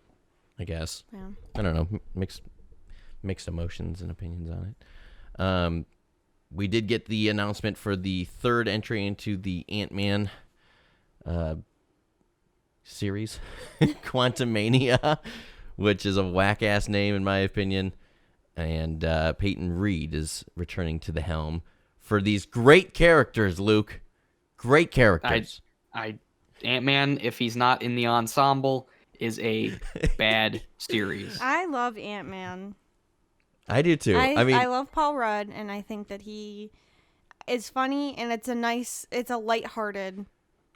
I guess. Yeah. I don't know. Mixed emotions and opinions on it. We did get the announcement for the third entry into the Ant-Man series, Quantumania, which is a whack-ass name in my opinion. And Peyton Reed is returning to the helm for these great characters, Luke. Great characters. Ant-Man, if he's not in the ensemble, is a bad series. I love Ant-Man. I do too. I love Paul Rudd, and I think that he is funny, and it's a lighthearted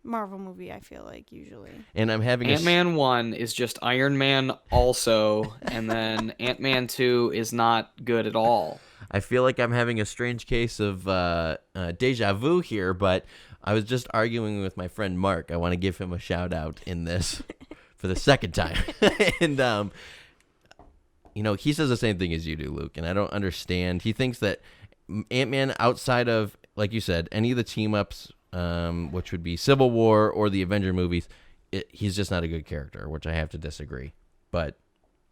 Marvel movie, I feel like, usually. And I'm having Ant-Man 1 is just Iron Man also, and then Ant-Man 2 is not good at all. I feel like I'm having a strange case of deja vu here, but I was just arguing with my friend Mark. I want to give him a shout out in this for the second time. And, you know, he says the same thing as you do, Luke, and I don't understand. He thinks that Ant-Man, outside of, like you said, any of the team-ups, which would be Civil War or the Avenger movies, he's just not a good character, which I have to disagree. But,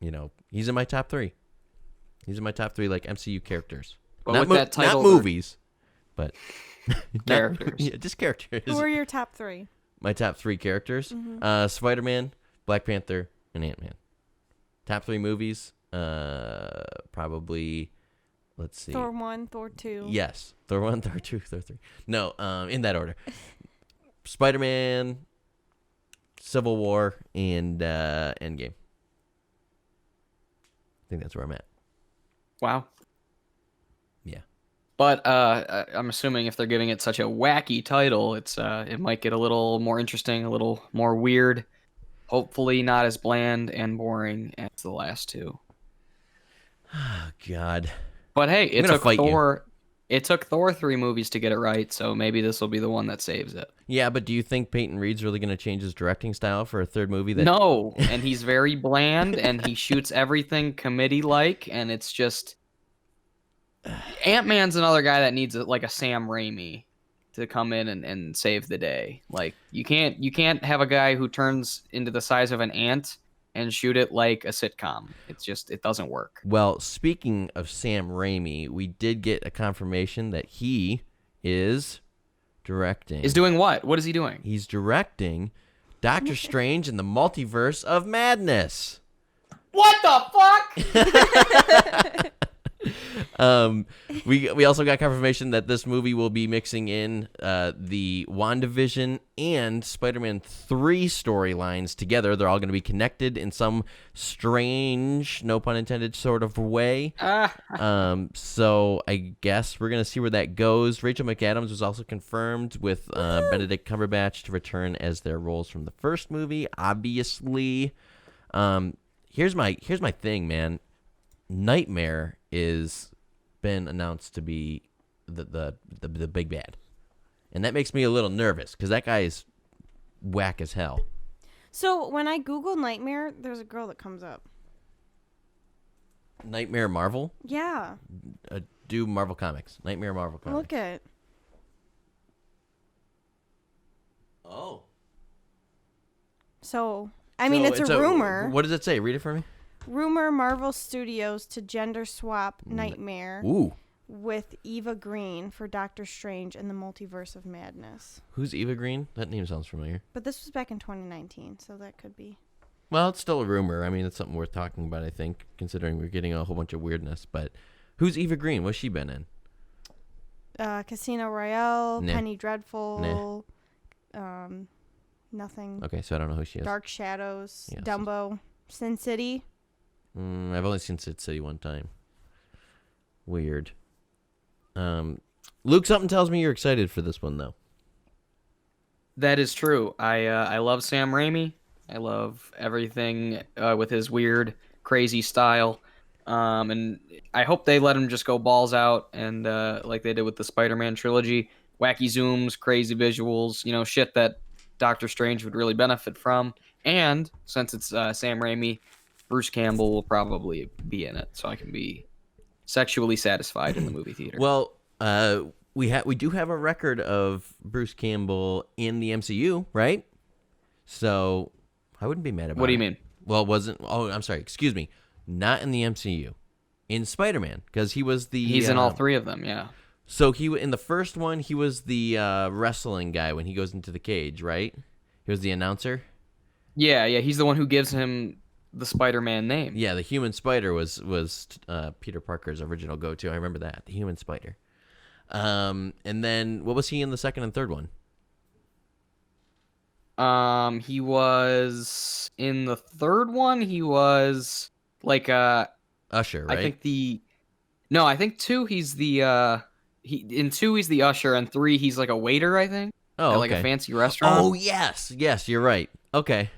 you know, he's in my top 3. He's in my top 3, like, MCU characters. But with that title, not movies, but characters. Yeah, just characters. Who are your top 3? My top 3 characters? Mm-hmm. Spider-Man, Black Panther, and Ant-Man. Top 3 movies, probably... Let's see. Thor 1, Thor 2. Yes. Thor 1, Thor 2, Thor 3. No, in that order. Spider-Man, Civil War, and Endgame. I think that's where I'm at. Wow. Yeah. But I'm assuming if they're giving it such a wacky title, it might get a little more interesting, a little more weird. Hopefully not as bland and boring as the last two. Oh, God. But hey, it took Thor 3 movies to get it right, so maybe this will be the one that saves it. Yeah, but do you think Peyton Reed's really going to change his directing style for a third movie? No, and he's very bland, and he shoots everything committee-like, and it's just... Ant-Man's another guy that needs like a Sam Raimi to come in and save the day. Like you can't have a guy who turns into the size of an ant and shoot it like a sitcom. It doesn't work. Well, speaking of Sam Raimi, we did get a confirmation that he is directing. Is doing what? What is he doing? He's directing Doctor Strange in the Multiverse of Madness. What the fuck? We also got confirmation that this movie will be mixing in the WandaVision and Spider-Man 3 storylines together. They're all going to be connected in some strange, no pun intended, sort of way. So I guess we're going to see where that goes. Rachel McAdams was also confirmed with Benedict Cumberbatch to return as their roles from the first movie. Obviously, here's my thing, man. Nightmare is been announced to be the big bad, and that makes me a little nervous because that guy is whack as hell. So when I Google Nightmare, there's a girl that comes up. Nightmare Marvel? Yeah. Do Marvel Comics. Nightmare Marvel Comics. Look at. Oh. So I mean, it's a rumor. What does it say? Read it for me. Rumor Marvel Studios to gender swap Nightmare with Eva Green for Doctor Strange in the Multiverse of Madness. Who's Eva Green? That name sounds familiar. But this was back in 2019, so that could be. Well, it's still a rumor. I mean, it's something worth talking about, I think, considering we're getting a whole bunch of weirdness. But who's Eva Green? What's she been in? Casino Royale, Nah. Penny Dreadful, nothing. Okay, so I don't know who she is. Dark Shadows, Yeah, Dumbo, Sin City. I've only seen Sid City one time. Weird. Luke, something tells me you're excited for this one, though. That is true. I love Sam Raimi. I love everything with his weird, crazy style. And I hope they let him just go balls out and like they did with the Spider-Man trilogy. Wacky zooms, crazy visuals, shit that Doctor Strange would really benefit from. And since it's Sam Raimi, Bruce Campbell will probably be in it, so I can be sexually satisfied in the movie theater. Well, we do have a record of Bruce Campbell in the MCU, right? So I wouldn't be mad about it. What do you mean? Well, I'm sorry. Excuse me. Not in the MCU. In Spider-Man, because he was the. He's in all three of them, yeah. So in the first one, he was the wrestling guy when he goes into the cage, right? He was the announcer. Yeah. He's the one who gives him the Spider-Man name. Yeah, the Human Spider was Peter Parker's original go-to. I remember that, the Human Spider. And then what was he in the second and third one? He was in the third one. He was like Usher, right? I think two. He's the in two he's the usher, and three he's like a waiter. I think. Oh, at like a fancy restaurant. Oh yes, you're right. Okay.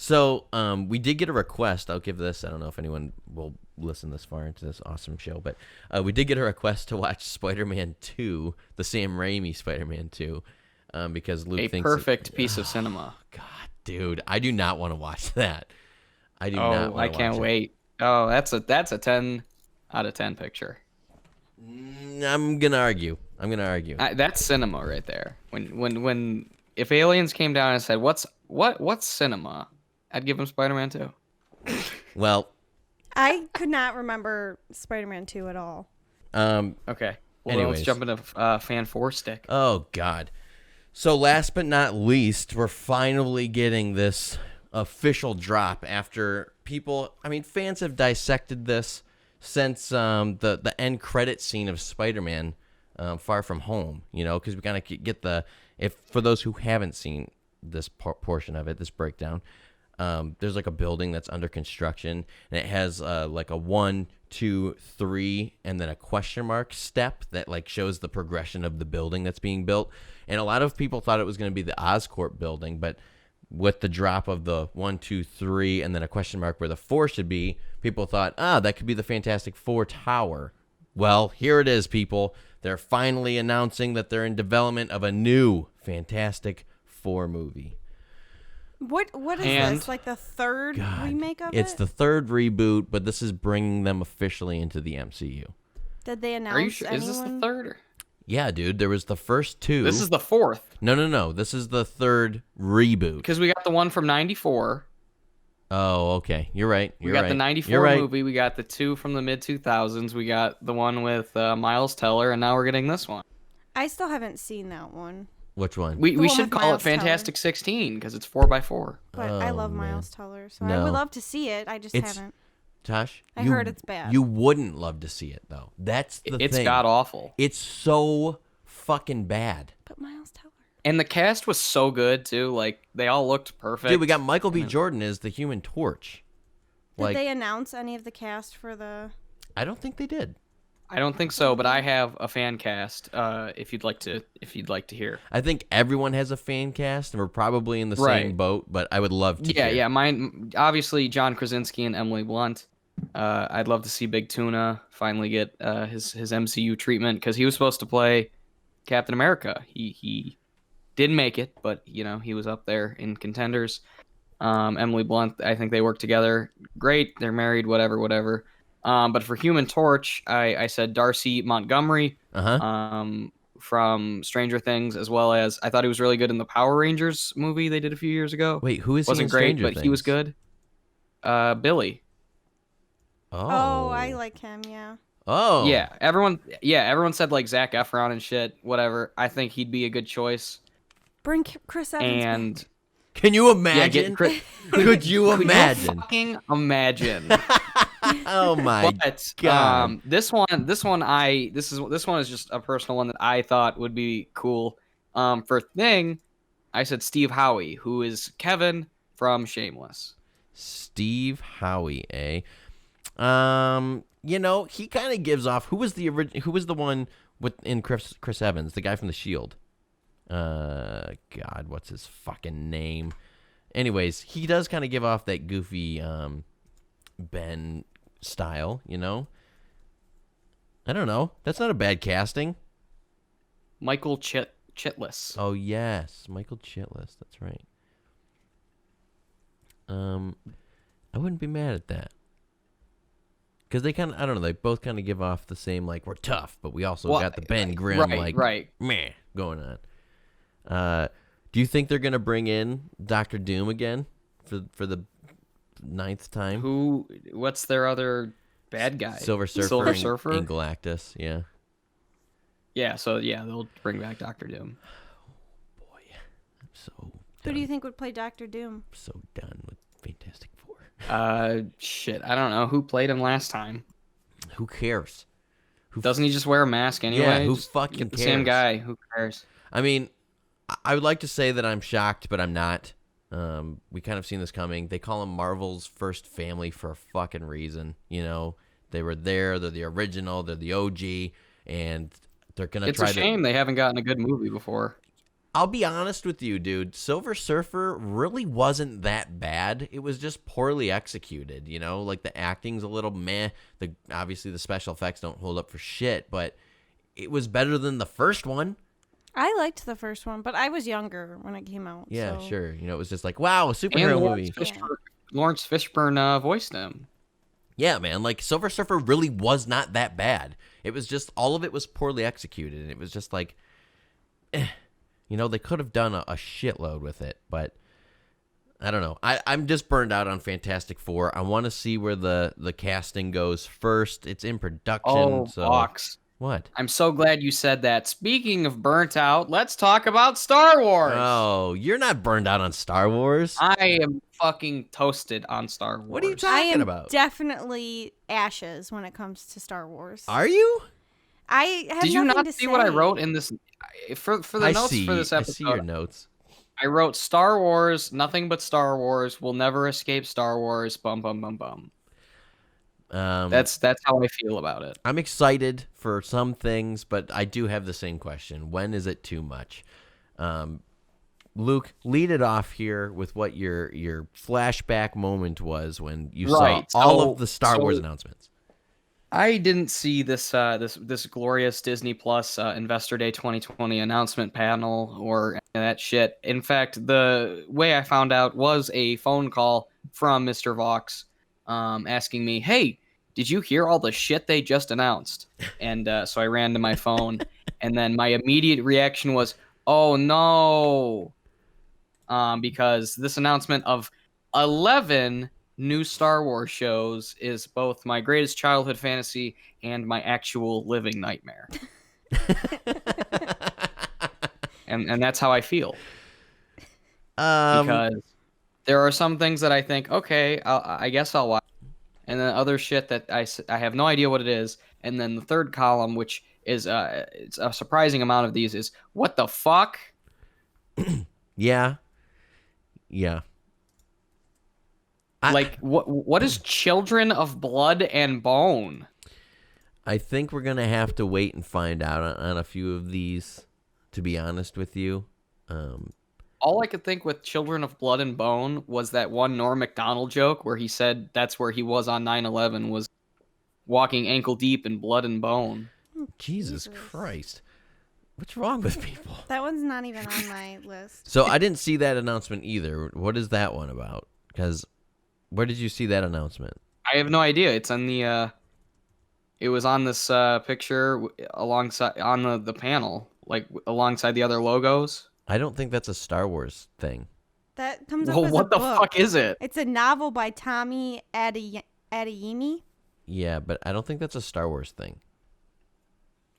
So, we did get a request. I'll give this. I don't know if anyone will listen this far into this awesome show, but we did get a request to watch Spider-Man 2, the Sam Raimi Spider-Man 2, because Luke thinks perfect piece of cinema. God, dude, I do not want to watch that. I do not want to watch it. I can't wait. Oh, that's a 10 out of 10 picture. I'm gonna argue. That's cinema right there. When if aliens came down and said, "What's cinema?" I'd give him Spider-Man 2. Well, I could not remember Spider-Man 2 at all. Okay. Well, let's jump into Fan 4 stick. Oh, God. So last but not least, we're finally getting this official drop after fans have dissected this since the end credit scene of Spider-Man Far From Home, because we kind of get for those who haven't seen this portion of it, this breakdown, there's like a building that's under construction, and it has like a 1, 2, 3, and then a question mark step that like shows the progression of the building that's being built. And a lot of people thought it was going to be the Oscorp building, but with the drop of the 1, 2, 3, and then a question mark where the 4 should be, people thought, that could be the Fantastic Four Tower. Well, here it is, people. They're finally announcing that they're in development of a new Fantastic Four movie. What is this? Like the third remake of it? It's the third reboot, but this is bringing them officially into the MCU. Did they announce Are you sure? anyone? Is this the third? Yeah, dude. There was the first two. This is the fourth. No. This is the third reboot. Because we got the one from '94. Oh, okay. You're right. We got the '94 movie. We got the two from the mid 2000s. We got the one with Miles Teller, and now we're getting this one. I still haven't seen that one. Which one? We one should with call Miles it Fantastic 16 because it's 4x4. But I Oh, love man. Miles Teller, so No. I would love to see it. I just haven't. Tosh, I heard it's bad. You wouldn't love to see it though. That's the thing. It's god awful. It's so fucking bad. But Miles Teller. And the cast was so good too. Like they all looked perfect. Dude, we got Michael B. Jordan as the Human Torch. Did they announce any of the cast for the? I don't think they did. I don't think so, but I have a fan cast. If you'd like to hear. I think everyone has a fan cast, and we're probably in the Right. same boat. But I would love to. hear. Yeah. Mine, obviously, John Krasinski and Emily Blunt. I'd love to see Big Tuna finally get his MCU treatment because he was supposed to play Captain America. He didn't make it, but he was up there in contenders. Emily Blunt, I think they work together great. They're married, whatever. But for Human Torch, I said Darcy Montgomery from Stranger Things, as well as I thought he was really good in the Power Rangers movie they did a few years ago. Wait, who is he in Wasn't great, Stranger but he was Things? good. Billy. Oh, I like him. Yeah. Oh. Yeah, everyone said like Zac Efron and shit, whatever. I think he'd be a good choice. Bring Chris Evans And back. Can you imagine? Could you imagine? Fucking imagine. Oh my But god. this one is just a personal one that I thought would be cool. For Thing, I said Steve Howie, who is Kevin from Shameless. Steve Howie, eh? He kind of gives off. Who was the one in Chris Evans, the guy from The Shield? God, what's his fucking name? Anyways, he does kind of give off that goofy Ben style, I don't know. That's not a bad casting. Michael Chitlis. Oh yes, Michael Chitlis. That's right. I wouldn't be mad at that. Because they kind of, I don't know, they both kind of give off the same, like, we're tough, but we also got the Ben Grimm, meh, going on. Do you think they're going to bring in Dr. Doom again for the 9th time? What's their other bad guy? Silver Surfer and Galactus, yeah. Yeah, so they'll bring back Dr. Doom. Oh, boy, I'm so done. Who do you think would play Dr. Doom? I'm so done with Fantastic Four. Shit, I don't know. Who played him last time? Who cares? Doesn't he just wear a mask anyway? Yeah, who just fucking get the cares? same guy. Who cares? I mean, I would like to say that I'm shocked, but I'm not. We kind of seen this coming. They call them Marvel's first family for a fucking reason. They were there. They're the original. They're the OG, and they're gonna It's try a shame they haven't gotten a good movie before. I'll be honest with you, dude. Silver Surfer really wasn't that bad. It was just poorly executed, Like, the acting's a little meh. Obviously, the special effects don't hold up for shit, but it was better than the first one. I liked the first one, but I was younger when it came out. Yeah, so. sure. It was just like, wow, a superhero And movie. Lawrence Fishburne voiced him. Yeah, man. Like, Silver Surfer really was not that bad. It was just, all of it was poorly executed, and it was just like, they could have done a shitload with it, but I don't know. I'm just burned out on Fantastic Four. I want to see where the casting goes first. It's in production. Oh, so Vox. What? I'm so glad you said that. Speaking of burnt out, let's talk about Star Wars. Oh, you're not burned out on Star Wars. I am fucking toasted on Star Wars. What are you I talking am about? definitely ashes when it comes to Star Wars. Are you? I have Did you nothing not to see say. what I wrote in this? For the notes for this episode, I see your notes. I wrote Star Wars, nothing but Star Wars, will never escape Star Wars, bum bum bum bum. That's how I feel about it. I'm excited for some things, but I do have the same question. When is it too much? Luke, lead it off here with what your flashback moment was when you saw all of the Star Wars announcements. I didn't see this glorious Disney Plus Investor Day 2020 announcement panel or any of that shit. In fact, the way I found out was a phone call from Mr. Vaux asking me, "Hey, did you hear all the shit they just announced? And so I ran to my phone, and then my immediate reaction was, oh no, because this announcement of 11 new Star Wars shows is both my greatest childhood fantasy and my actual living nightmare. and that's how I feel. Because there are some things that I think, okay, I guess I'll watch, and then other shit that I have no idea what it is. And then the third column, which is it's a surprising amount of these, is what the fuck? Yeah. What is Children of Blood and Bone? I think we're gonna have to wait and find out on a few of these, to be honest with you. All I could think with Children of Blood and Bone was that one Norm Macdonald joke where he said that's where he was on 9/11, was walking ankle deep in blood and bone. Jesus Christ. What's wrong with people? That one's not even on my list. So I didn't see that announcement either. What is that one about? Because where did you see that announcement? I have no idea. It's on the it was on this picture alongside on the panel, like alongside the other logos. I don't think that's a Star Wars thing. That comes up Well, as what a the book. fuck is it? It's a novel by Tommy Adeyemi. Yeah, but I don't think that's a Star Wars thing.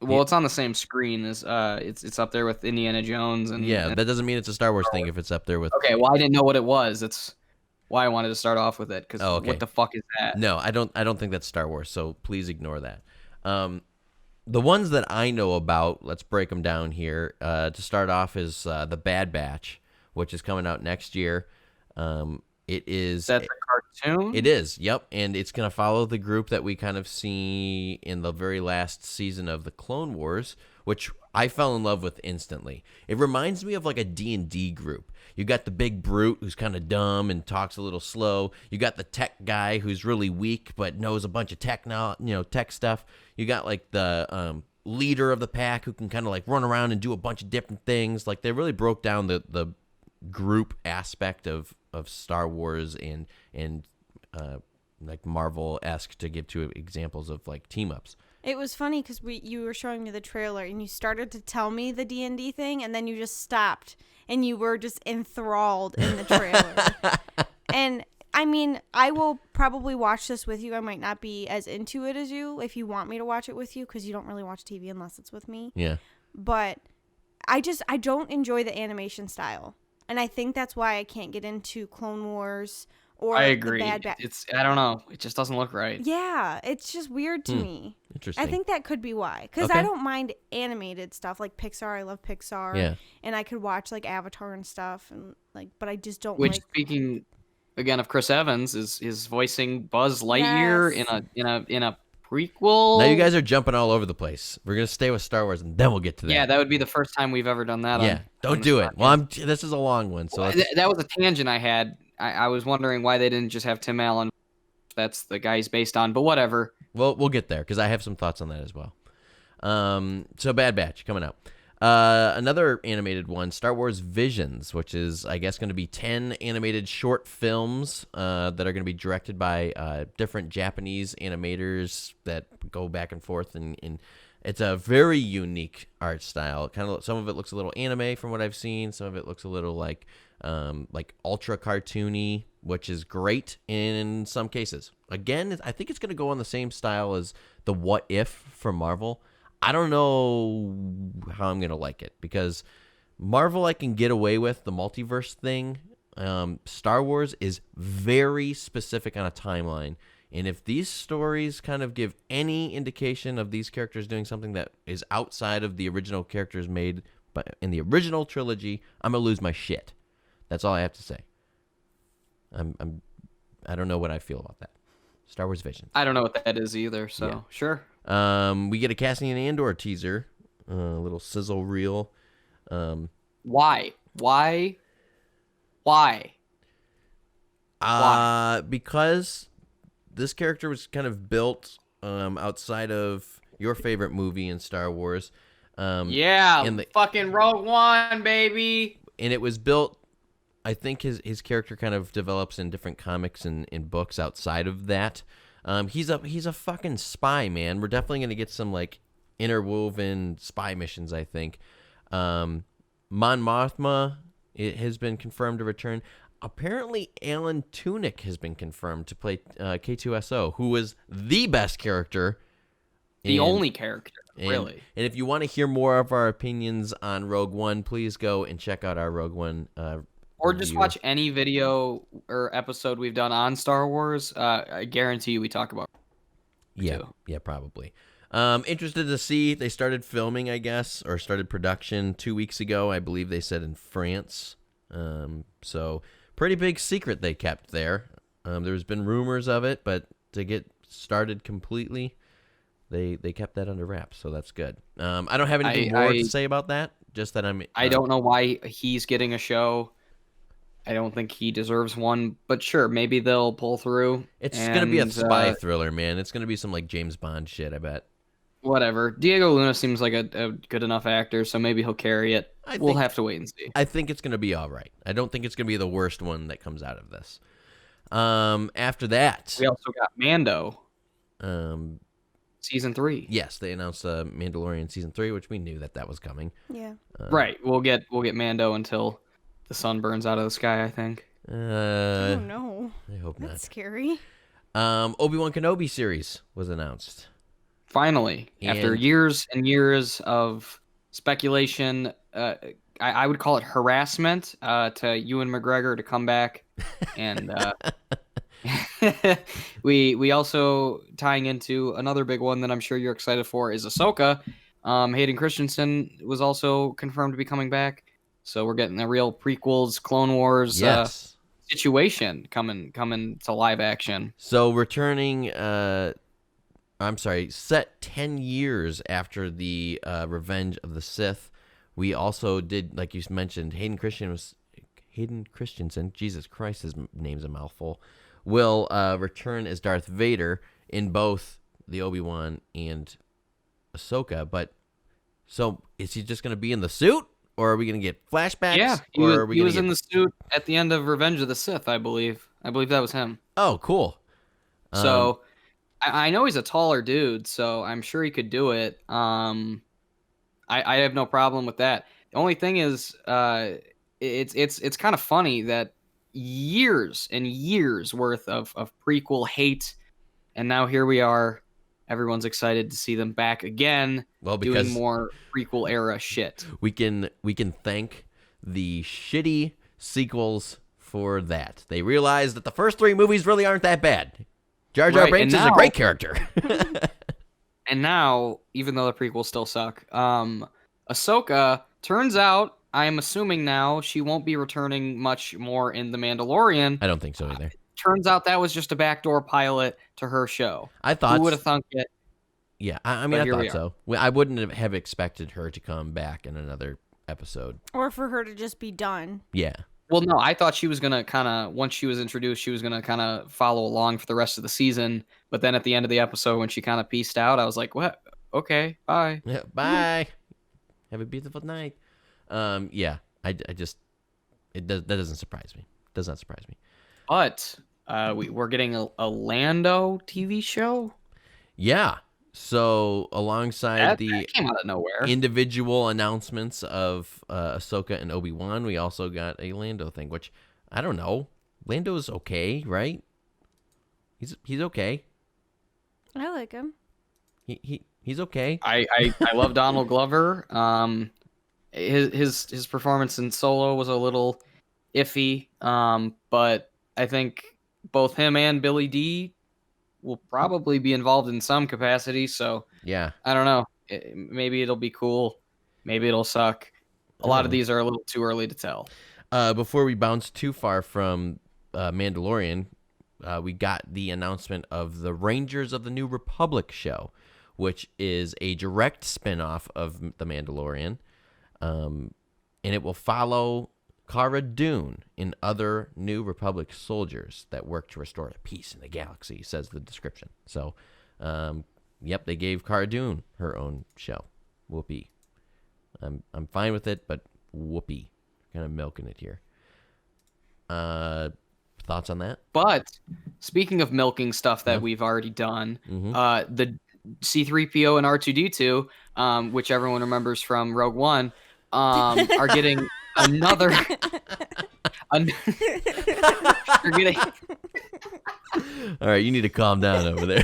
Well, it's on the same screen as it's up there with Indiana Jones and that doesn't mean it's a Star Wars thing if it's up there with. Okay, well I didn't know what it was. It's why I wanted to start off with it, because okay. What the fuck is that? No, I don't think that's Star Wars. So please ignore that. The ones that I know about, let's break them down here. To start off is the Bad Batch, which is coming out next year. It is. That's a cartoon? It is, yep. And it's going to follow the group that we kind of see in the very last season of the Clone Wars, which I fell in love with instantly. It reminds me of like a D&D group. You got the big brute who's kind of dumb and talks a little slow. You got the tech guy who's really weak but knows a bunch of tech stuff. You got like the leader of the pack who can kind of like run around and do a bunch of different things. Like they really broke down the group aspect of Star Wars and like Marvel-esque, to give two examples of like team-ups. It was funny because you were showing me the trailer and you started to tell me the D&D thing, and then you just stopped and you were just enthralled in the trailer. And I mean, I will probably watch this with you. I might not be as into it as you if you want me to watch it with you, because you don't really watch TV unless it's with me. Yeah. But I don't enjoy the animation style. And I think that's why I can't get into Clone Wars or I agree. The Bad Batch. I don't know. It just doesn't look right. Yeah, it's just weird to me. Interesting. I think that could be why. Because I don't mind animated stuff like Pixar. I love Pixar. Yeah. And I could watch like Avatar and stuff, and like, but I just don't. Which, speaking again of Chris Evans, is voicing Buzz Lightyear in a prequel. Now you guys are jumping all over the place. We're gonna stay with Star Wars, and then we'll get to that. Yeah, that would be the first time we've ever done that. Yeah, don't do it. Well, this is a long one, so that was a tangent I had. I was wondering why they didn't just have Tim Allen. That's the guy he's based on, but whatever. Well, we'll get there because I have some thoughts on that as well. So Bad Batch coming out. Another animated one, Star Wars Visions, which is, I guess, going to be 10 animated short films that are going to be directed by different Japanese animators that go back and forth, and it's a very unique art style. Kind of, some of it looks a little anime from what I've seen. Some of it looks a little like ultra cartoony, which is great in some cases. Again, I think it's going to go on the same style as the What If from Marvel. I don't know how I'm going to like it, because Marvel I can get away with the multiverse thing. Star Wars is very specific on a timeline. And if these stories kind of give any indication of these characters doing something that is outside of the original characters made in the original trilogy, I'm going to lose my shit. That's all I have to say. I don't know what I feel about that. Star Wars Vision. I don't know what that is either, so yeah. Sure. We get a Cassian Andor teaser, a little sizzle reel. Why? Because this character was kind of built outside of your favorite movie in Star Wars. Fucking Rogue One, baby. And it was built, I think his character kind of develops in different comics and books outside of that. He's a fucking spy, man. We're definitely gonna get some like interwoven spy missions, I think. Mon Mothma, it has been confirmed to return. Apparently, Alan Tudyk has been confirmed to play K2SO, who was the best character. The only character, really. And if you want to hear more of our opinions on Rogue One, please go and check out our Rogue One or just watch any video or episode we've done on Star Wars. I guarantee you we talk about it too. Yeah, probably. Interested to see. They started filming, I guess, or started production 2 weeks ago. I believe they said in France. So pretty big secret they kept there. There's been rumors of it, but to get started completely, they kept that under wraps. So that's good. I don't have anything more to say about that. Just that I don't know why he's getting a show. I don't think he deserves one, but sure, maybe they'll pull through. It's going to be a spy thriller, man. It's going to be some like James Bond shit, I bet. Whatever. Diego Luna seems like a good enough actor, so maybe he'll carry it. We'll have to wait and see. I think it's going to be all right. I don't think it's going to be the worst one that comes out of this. After that, we also got Mando. Season 3. Yes, they announced Mandalorian season 3, which we knew that was coming. Yeah. Right. We'll get Mando until the sun burns out of the sky, I think. Oh no. I hope not. That's scary. Obi-Wan Kenobi series was announced. Finally, after years and years of speculation, I would call it harassment to Ewan McGregor to come back, and we also, tying into another big one that I'm sure you're excited for, is Ahsoka. Hayden Christensen was also confirmed to be coming back, so we're getting a real prequels, Clone Wars situation coming to live action. So returning. Set 10 years after the Revenge of the Sith. We also did, like you mentioned, Hayden Christensen, Jesus Christ, his name's a mouthful, will return as Darth Vader in both the Obi-Wan and Ahsoka. But, so, is he just going to be in the suit? Or are we going to get flashbacks? Yeah, he was in the suit at the end of Revenge of the Sith, I believe. I believe that was him. Oh, cool. So... I know he's a taller dude, so I'm sure he could do it. I have no problem with that. The only thing is, it's kind of funny that years and years worth of prequel hate, and now here we are. Everyone's excited to see them back again, doing more prequel era shit. We can thank the shitty sequels for that. They realized that the first 3 movies really aren't that bad. Jar Jar Binks is a great character. And now, even though the prequels still suck, Ahsoka, turns out, I'm assuming now, she won't be returning much more in The Mandalorian. I don't think so either. Turns out that was just a backdoor pilot to her show. I thought... Who would have thunk it? Yeah, I thought so. I wouldn't have expected her to come back in another episode. Or for her to just be done. Yeah. Well, no, I thought she was going to kind of, once she was introduced, she was going to kind of follow along for the rest of the season. But then at the end of the episode, when she kind of pieced out, I was like, what? Okay, bye. Yeah, bye. Have a beautiful night. Yeah, I just, that doesn't surprise me. It does not surprise me. But we're getting a Lando TV show? Yeah. So alongside that came out of nowhere. Individual announcements of Ahsoka and Obi-Wan, we also got a Lando thing, which I don't know. Lando's okay, right? He's okay. I like him. He's okay. I love Donald Glover. His performance in Solo was a little iffy. But I think both him and Billy Dee will probably be involved in some capacity, so yeah, I don't know. Maybe it'll be cool. Maybe it'll suck. A lot of these are a little too early to tell. Before we bounce too far from Mandalorian, we got the announcement of the Rangers of the New Republic show, which is a direct spinoff of The Mandalorian, and it will follow Cara Dune and other New Republic soldiers that work to restore peace in the galaxy, says the description. So, yep, they gave Cara Dune her own show. Whoopee. I'm fine with it, but whoopee. Kind of milking it here. Thoughts on that? But speaking of milking stuff that we've already done, the C-3PO and R2-D2, which everyone remembers from Rogue One, are getting another. They're getting. All right, you need to calm down over there.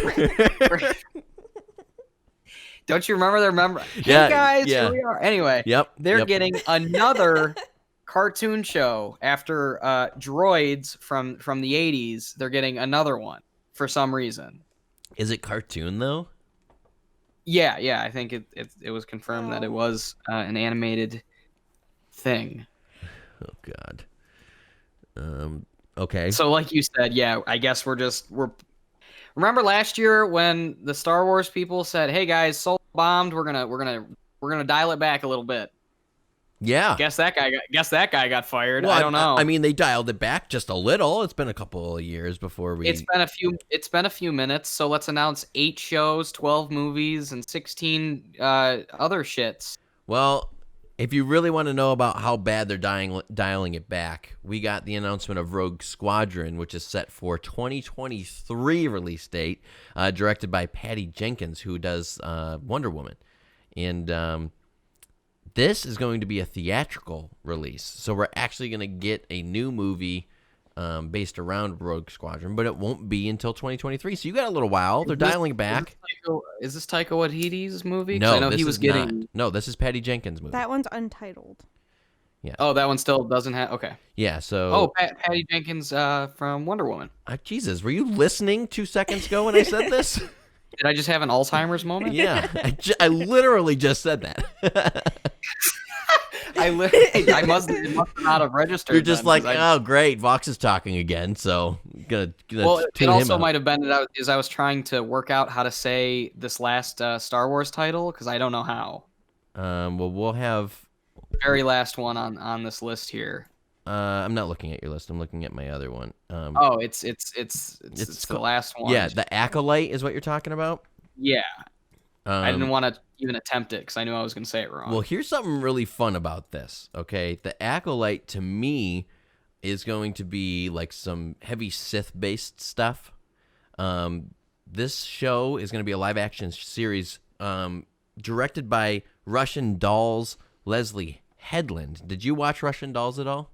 Don't you remember their member? Yeah, hey guys, yeah. here we are. Anyway, they're getting another cartoon show after droids from the 80s. They're getting another one for some reason. Is it cartoon though? Yeah. I think it was confirmed that it was an animated thing. Oh God. Okay. So like you said, yeah, I guess we're remember last year when the Star Wars people said, "Hey guys, Solo bombed. We're gonna dial it back a little bit." Yeah. Guess that guy got fired. Well, I don't know. I mean, they dialed it back just a little. It's been a couple of years before we. It's been a few minutes. So let's announce 8 shows, 12 movies, and 16 other shits. Well, if you really want to know about how bad they're dialing it back, we got the announcement of Rogue Squadron, which is set for 2023 release date, directed by Patty Jenkins, who does Wonder Woman. And this is going to be a theatrical release. So we're actually going to get a new movie based around Rogue Squadron, but it won't be until 2023. So you got a little while. They're dialing it back. Is this Taika Waititi's movie? No, I know this he was is getting. not. No, this is Patty Jenkins' movie. That one's untitled. Yeah. Oh, that one still doesn't have. Okay. Yeah. So. Oh, Patty Jenkins from Wonder Woman. Jesus, were you listening 2 seconds ago when I said this? Did I just have an Alzheimer's moment? Yeah, I literally just said that. I must not have registered. You're just then, like, oh, great, Vox is talking again, so gonna well, tune it him also out. might have been that I was trying to work out how to say this last Star Wars title because I don't know how. Well, we'll have very last one on this list here. I'm not looking at your list. I'm looking at my other one. Oh, it's the last one. Yeah, the Acolyte is what you're talking about. Yeah. I didn't want to even attempt it because I knew I was going to say it wrong. Well, here's something really fun about this, okay? The Acolyte, to me, is going to be like some heavy Sith-based stuff. This show is going to be a live-action series directed by Russian Dolls Leslie Headland. Did you watch Russian Dolls at all,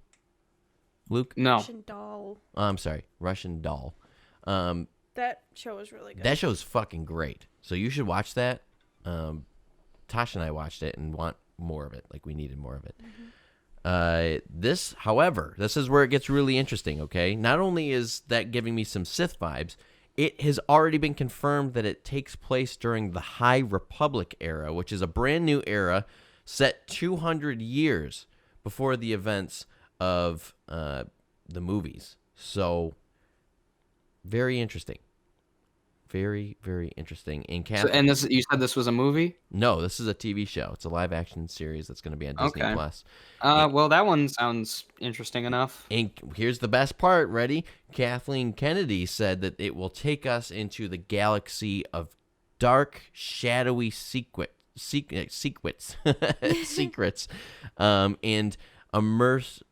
Luke? No. Russian Doll. Oh, I'm sorry, Russian Doll. That show was really good. That show's fucking great. So you should watch that. Tosh and I watched it and want more of it. Like, we needed more of it. Mm-hmm. However, this is where it gets really interesting, okay? Not only is that giving me some Sith vibes, it has already been confirmed that it takes place during the High Republic era, which is a brand new era set 200 years before the events of the movies. So, very interesting. Very, very interesting. And you said this was a movie? No, this is a TV show. It's a live action series that's going to be on Disney Plus. Well, that one sounds interesting enough. And here's the best part. Ready? Kathleen Kennedy said that it will take us into the galaxy of dark, shadowy secrets, and immerse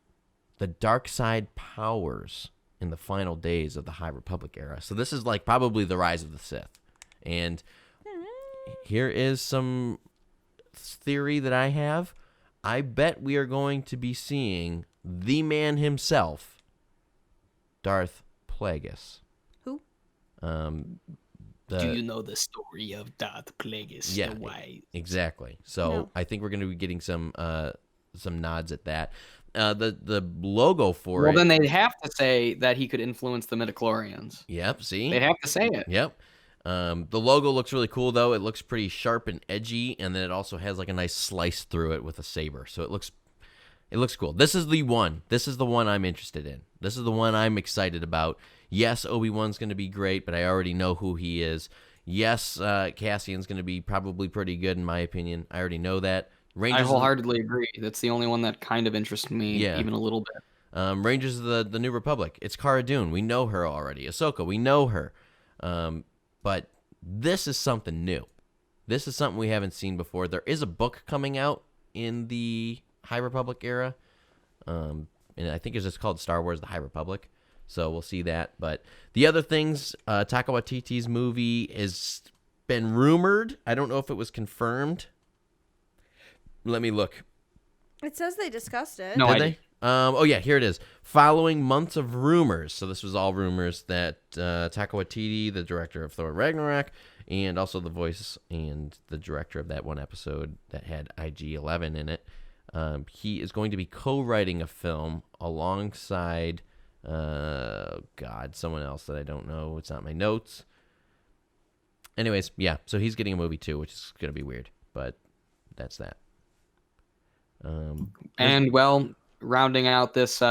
the dark side powers in the final days of the High Republic era. So this is like probably the rise of the Sith. And here is some theory that I have. I bet we are going to be seeing the man himself, Darth Plagueis. Who? Do you know the story of Darth Plagueis? Yeah, exactly. So no. I think we're going to be getting some nods at that. The logo for it. Well, then they'd have to say that he could influence the midichlorians. Yep, see? They'd have to say it. Yep. The logo looks really cool, though. It looks pretty sharp and edgy, and then it also has like a nice slice through it with a saber. So it looks cool. This is the one. This is the one I'm interested in. This is the one I'm excited about. Yes, Obi-Wan's going to be great, but I already know who he is. Yes, Cassian's going to be probably pretty good, in my opinion. I already know that. I wholeheartedly agree. That's the only one that kind of interests me, even a little bit. Rangers of the New Republic. It's Cara Dune. We know her already. Ahsoka, we know her. But this is something new. This is something we haven't seen before. There is a book coming out in the High Republic era. And I think it's just called Star Wars: The High Republic. So we'll see that. But the other things, Taika Waititi's movie has been rumored. I don't know if it was confirmed. Let me look. It says they discussed it. No Did idea. they? Oh, yeah, here it is. Following months of rumors, so this was all rumors, that Taika Waititi, the director of Thor Ragnarok, and also the voice and the director of that one episode that had IG-11 in it, he is going to be co-writing a film alongside, someone else that I don't know. It's not in my notes. Anyways, yeah, so he's getting a movie too, which is going to be weird, but that's that. And, well, rounding out this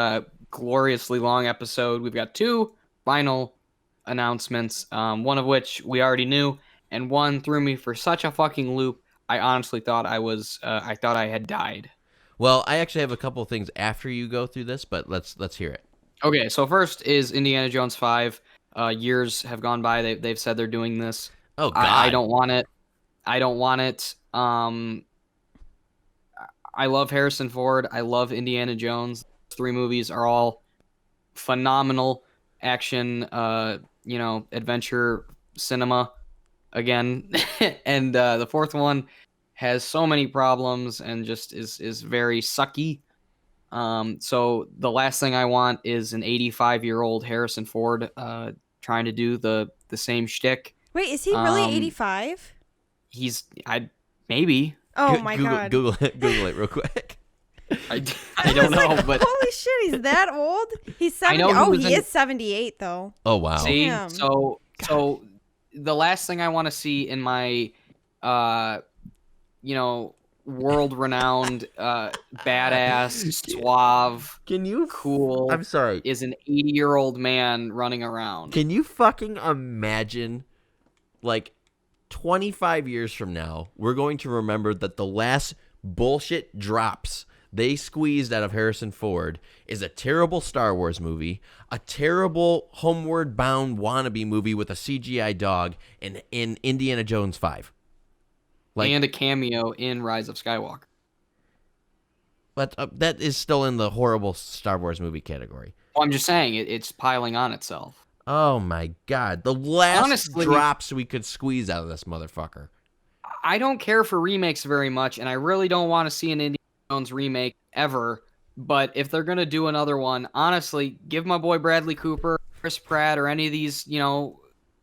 gloriously long episode, we've got 2 final announcements, one of which we already knew, and one threw me for such a fucking loop. I honestly thought I thought I had died. Well, I actually have a couple of things after you go through this, but let's hear it. Okay, so first is Indiana Jones 5. Years have gone by. They've said they're doing this. Oh, God. I don't want it. I don't want it. I love Harrison Ford. I love Indiana Jones. Those 3 movies are all phenomenal action, adventure cinema again. And the 4th one has so many problems and just is very sucky. So the last thing I want is an 85-year-old Harrison Ford trying to do the same shtick. Wait, is he really 85? Maybe. Oh my God. Google it real quick. I don't know, like, but holy shit, he's that old? He's 70. He is 78 though. Oh wow. See, Damn. so the last thing I want to see in my, world-renowned, badass, suave, cool. I'm sorry. Is an 80-year-old man running around. Can you fucking imagine, like, 25 years from now, we're going to remember that the last bullshit drops they squeezed out of Harrison Ford is a terrible Star Wars movie, a terrible Homeward Bound wannabe movie with a CGI dog, and in Indiana Jones 5. And a cameo in Rise of Skywalker. But that is still in the horrible Star Wars movie category. Well, I'm just saying, it's piling on itself. Oh my God. The last Honestly, drops we could squeeze out of this motherfucker. I don't care for remakes very much, and I really don't want to see an Indiana Jones remake ever. But if they're going to do another one, honestly, give my boy Bradley Cooper, Chris Pratt, or any of these,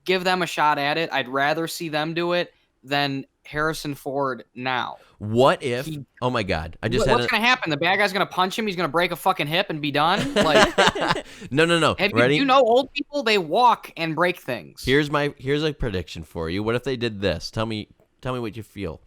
give them a shot at it. I'd rather see them do it than Harrison Ford now. What if? Oh my God! What's going to happen? The bad guy's going to punch him. He's going to break a fucking hip and be done. Like, no. Ready? You know, old people, they walk and break things. Here's a prediction for you. What if they did this? Tell me what you feel.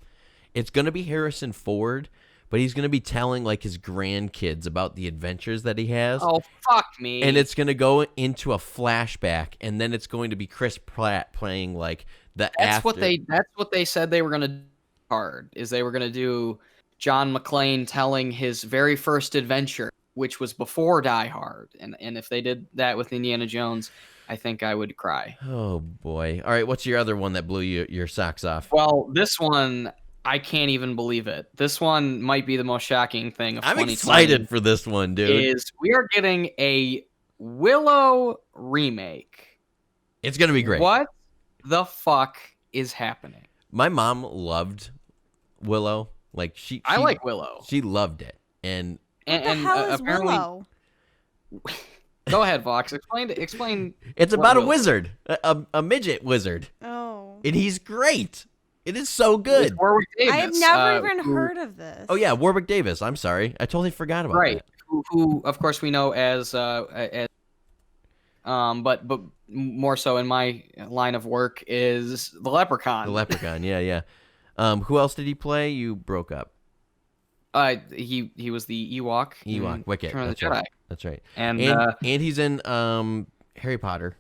It's going to be Harrison Ford, but he's going to be telling like his grandkids about the adventures that he has. Oh, fuck me! And it's going to go into a flashback, and then it's going to be Chris Pratt playing like the. That's what they said they were going to do. They were going to do John McClane telling his very first adventure, which was before Die Hard, and if they did that with Indiana Jones, I think I would cry. Oh boy! All right, what's your other one that blew your socks off? Well, this one, I can't even believe it. This one might be the most shocking thing of 2020. I'm excited for this one, dude. We are getting a Willow remake. It's gonna be great. What the fuck is happening? My mom loved Willow. Like I like Willow. She loved it, and What the hell is apparently. Willow? Go ahead, Vox. Explain. It's about a wizard, a midget wizard. Oh. And he's great. It is so good. Warwick Davis, I have never even heard of this. Oh yeah, Warwick Davis. I'm sorry, I totally forgot about right. that. Who of course we know as but more so in my line of work is the Leprechaun. The Leprechaun, yeah. Who else did he play? You broke up. He was the Ewok. Wicket. Return of the Jedi. That's right. And he's in Harry Potter.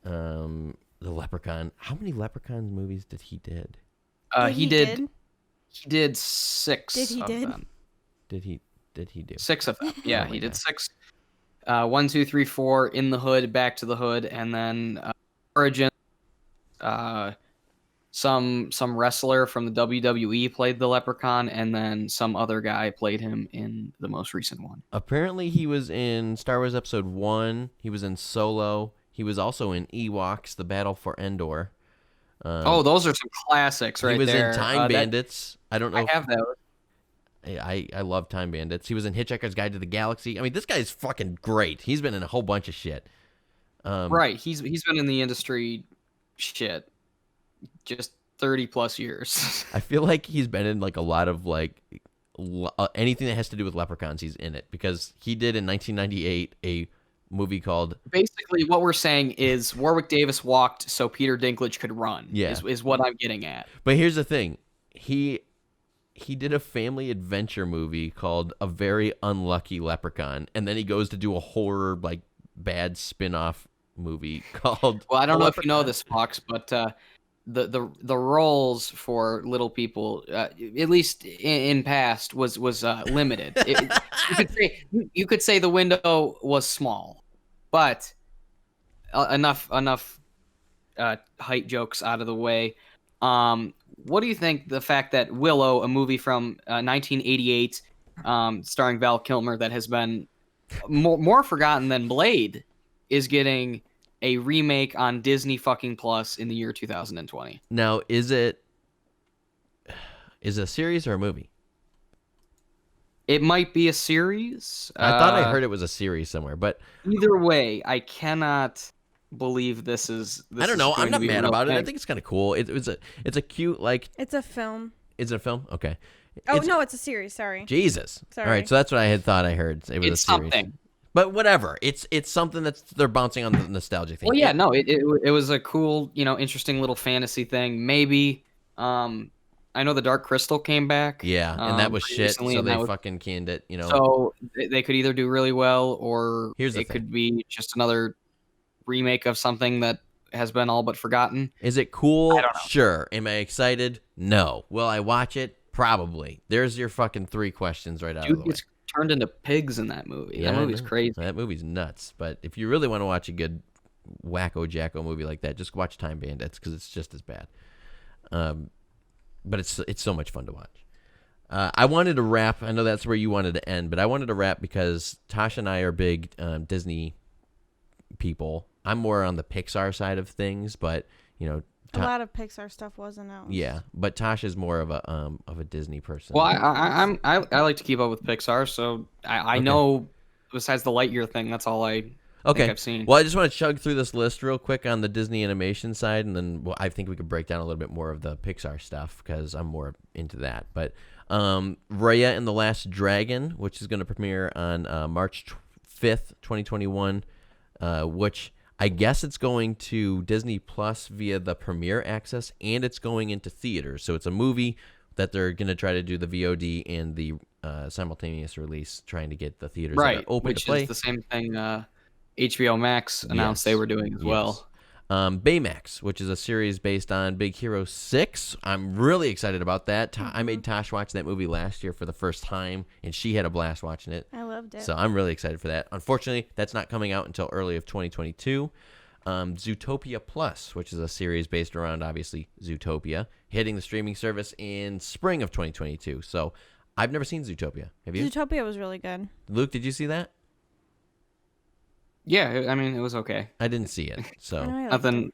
The Leprechaun. How many Leprechaun movies did he did? He did 6. Did he of did? them. Did he do 6 of them? Yeah, Oh my he did God. 6. 1, 2, 3, 4 in the Hood, Back to the Hood, and then Origin, some wrestler from the WWE played the Leprechaun, and then some other guy played him in the most recent one. Apparently, he was in Star Wars Episode 1. He was in Solo. He was also in Ewoks: The Battle for Endor. Those are some classics right there. He was in Time Bandits. I don't know. I have those. I love Time Bandits. He was in Hitchhiker's Guide to the Galaxy. I mean, this guy's fucking great. He's been in a whole bunch of shit. Right. He's been in the industry shit just 30 plus years. I feel like he's been in like a lot of like anything that has to do with leprechauns. He's in it because he did in 1998 a movie called. Basically, what we're saying is Warwick Davis walked so Peter Dinklage could run. Yeah, is what I'm getting at. But here's the thing, he did a family adventure movie called A Very Unlucky Leprechaun, and then he goes to do a horror like bad spin-off movie called. Well, I don't know if you know this, Fox, but the roles for little people, at least in past, was limited. You could say the window was small, but enough height jokes out of the way. What do you think the fact that Willow, a movie from 1988, starring Val Kilmer, that has been more forgotten than Blade, is getting a remake on Disney fucking Plus in the year 2020. Now, is it a series or a movie? It might be a series. I thought I heard it was a series somewhere, but either way, I cannot believe this is. I don't know. I'm not mad about it. I think it's kind of cool. It's a cute like. It's a film. Is it a film? Okay. No, it's a series. Sorry. Jesus. Sorry. All right, so that's what I had thought I heard. It was it's a series. Something. But whatever, it's something they're bouncing on the nostalgia thing. Well, yeah, no, it was a cool, interesting little fantasy thing. Maybe, I know the Dark Crystal came back. Yeah, and that was shit, so they fucking canned it. So they could either do really well, or it could be just another remake of something that has been all but forgotten. Is it cool? I don't know. Sure. Am I excited? No. Will I watch it? Probably. There's your fucking 3 questions right out of the way. Turned into pigs in that movie. Yeah, that movie's crazy. That movie's nuts. But if you really want to watch a good wacko jacko movie like that, just watch Time Bandits because it's just as bad. But it's so much fun to watch. I wanted to wrap. I know that's where you wanted to end, but I wanted to wrap because Tasha and I are big Disney people. I'm more on the Pixar side of things, but a lot of Pixar stuff was announced. Yeah, but Tasha's more of a Disney person. Well, I like to keep up with Pixar, so I know. Besides the Lightyear thing, that's all I think I've seen. Well, I just want to chug through this list real quick on the Disney animation side, and then I think we could break down a little bit more of the Pixar stuff because I'm more into that. But Raya and the Last Dragon, which is going to premiere on March 5th, 2021, which. I guess it's going to Disney Plus via the Premiere Access, and it's going into theaters. So it's a movie that they're going to try to do the VOD and the simultaneous release, trying to get the theaters that are open to play. Which is the same thing HBO Max announced they were doing as well. Baymax, which is a series based on Big Hero 6. I'm really excited about that. I made Tosh watch that movie last year for the first time, and she had a blast watching it. I loved it. So I'm really excited for that. Unfortunately, that's not coming out until early of 2022. Zootopia Plus, which is a series based around, obviously, Zootopia, hitting the streaming service in spring of 2022. So I've never seen Zootopia. Have you? Zootopia was really good. Luke, did you see that? Yeah, I mean, it was okay. I didn't see it, so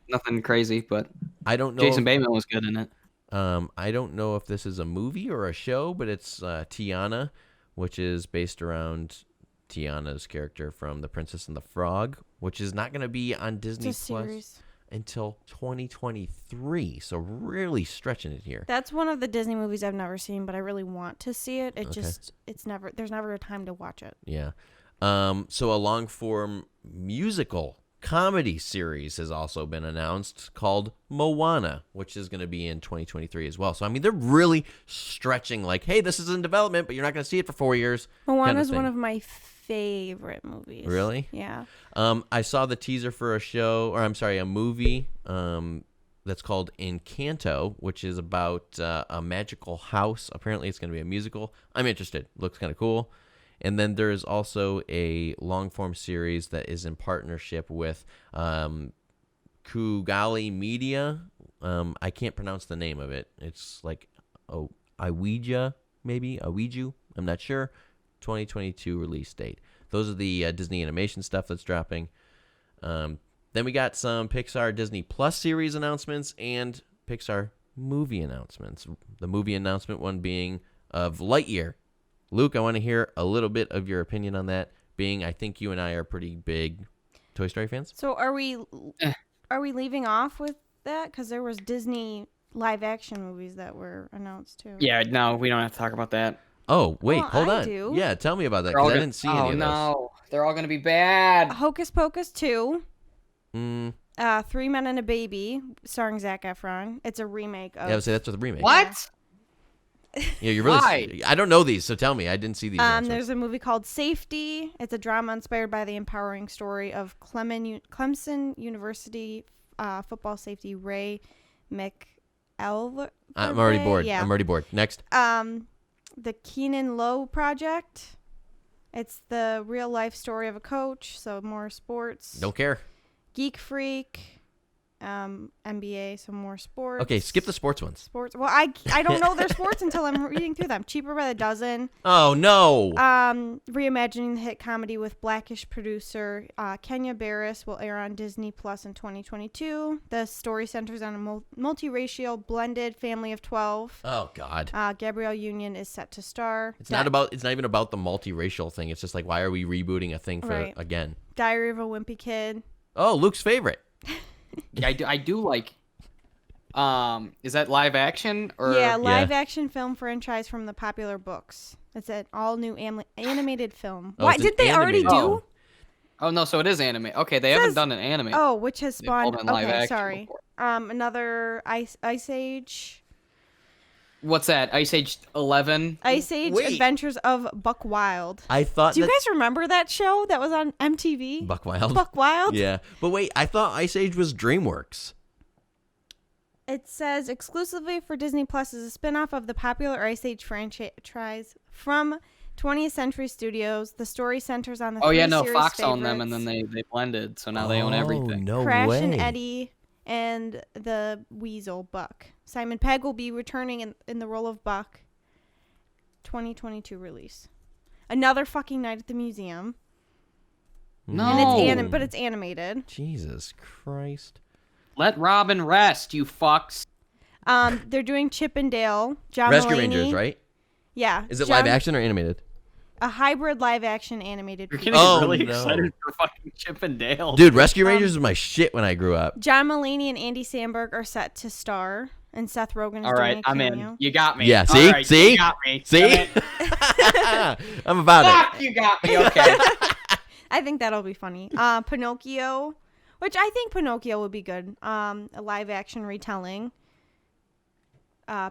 nothing crazy, but I don't know. Jason Bateman was good in it. I don't know if this is a movie or a show, but it's Tiana, which is based around Tiana's character from The Princess and the Frog, which is not going to be on Disney Plus until 2023. So really stretching it here. That's one of the Disney movies I've never seen, but I really want to see it. There's never a time to watch it. Yeah. So a long-form musical comedy series has also been announced called Moana, which is going to be in 2023 as well. So, I mean, they're really stretching like, hey, this is in development, but you're not going to see it for 4 years. Moana is one of my favorite movies. Really? Yeah. I saw the teaser for a movie that's called Encanto, which is about a magical house. Apparently, it's going to be a musical. I'm interested. Looks kind of cool. And then there is also a long-form series that is in partnership with Kugali Media, I can't pronounce the name of it. It's like Iwija, maybe Iwiju. I'm not sure. 2022 release date. Those are the Disney animation stuff that's dropping. Then we got some Pixar Disney Plus series announcements and Pixar movie announcements. The movie announcement one being of Lightyear. Luke, I want to hear a little bit of your opinion on that, being I think you and I are pretty big Toy Story fans. So are we leaving off with that? Because there was Disney live action movies that were announced too. Yeah, no, we don't have to talk about that. Oh, wait, Well, hold I on. do. Yeah, tell me about that, because I didn't see any of those. Oh, no. They're all going to be bad. Hocus Pocus 2. 3 Men and a Baby, starring Zac Efron. It's a remake of... Yeah, I would say that's with the remake. What? Yeah, you're really... Why? I don't know these, so tell me. I didn't see these announcements. There's a movie called Safety. It's a drama inspired by the empowering story of Clemson University football safety Ray McElvey. I'm already bored. Yeah. I'm already bored. Next. The Keenan Lowe Project. It's the real life story of a coach, so more sports. Don't care. Geek Freak. NBA, some more sports. Okay, skip the sports ones. Sports. Well, I don't know their sports until I'm reading through them. Cheaper by the Dozen. Oh, no. Reimagining the hit comedy with Blackish producer Kenya Barris will air on Disney Plus in 2022. The story centers on a multiracial blended family of 12. Oh, God. Gabrielle Union is set to star. It's not even about the multiracial thing. It's just like, why are we rebooting a thing again? Diary of a Wimpy Kid. Oh, Luke's favorite. Yeah, I do like. Is that live action or? Yeah, live action film franchise from the popular books. It's an all new animated film. Oh, Why did they already do? Oh no, so it is anime. Okay, they haven't done an anime. Oh, which has spawned. Live Okay, action sorry. before. Another Ice Age. What's that? Ice Age 11. Ice Age Adventures of Buck Wild. I thought. Do you guys remember that show that was on MTV? Buck Wild. Buck Wild. Yeah, but wait, I thought Ice Age was DreamWorks. It says exclusively for Disney Plus is a spinoff of the popular Ice Age franchise from 20th Century Studios. The story centers on the Fox owned them and then they blended, so now they own everything. No Crash way. and Eddie and the Weasel Buck. Simon Pegg will be returning in the role of Buck. 2022 release. Another fucking night at the museum. No. And but it's animated. Jesus Christ. Let Robin rest, you fucks. They're doing Chip and Dale. John Rescue Mulaney. Rangers, right? Yeah. Is it live action or animated? A hybrid live action animated. You're getting really excited for fucking Chip and Dale. Dude, Rescue Rangers was my shit when I grew up. John Mulaney and Andy Samberg are set to star, and Seth Rogen is all right, doing a cameo. I'm in. You got me. Yeah, see? All right, See? You got me. See? I'm about Fuck, you got me. Okay. I think that'll be funny. Pinocchio, which I think Pinocchio would be good. A live action retelling.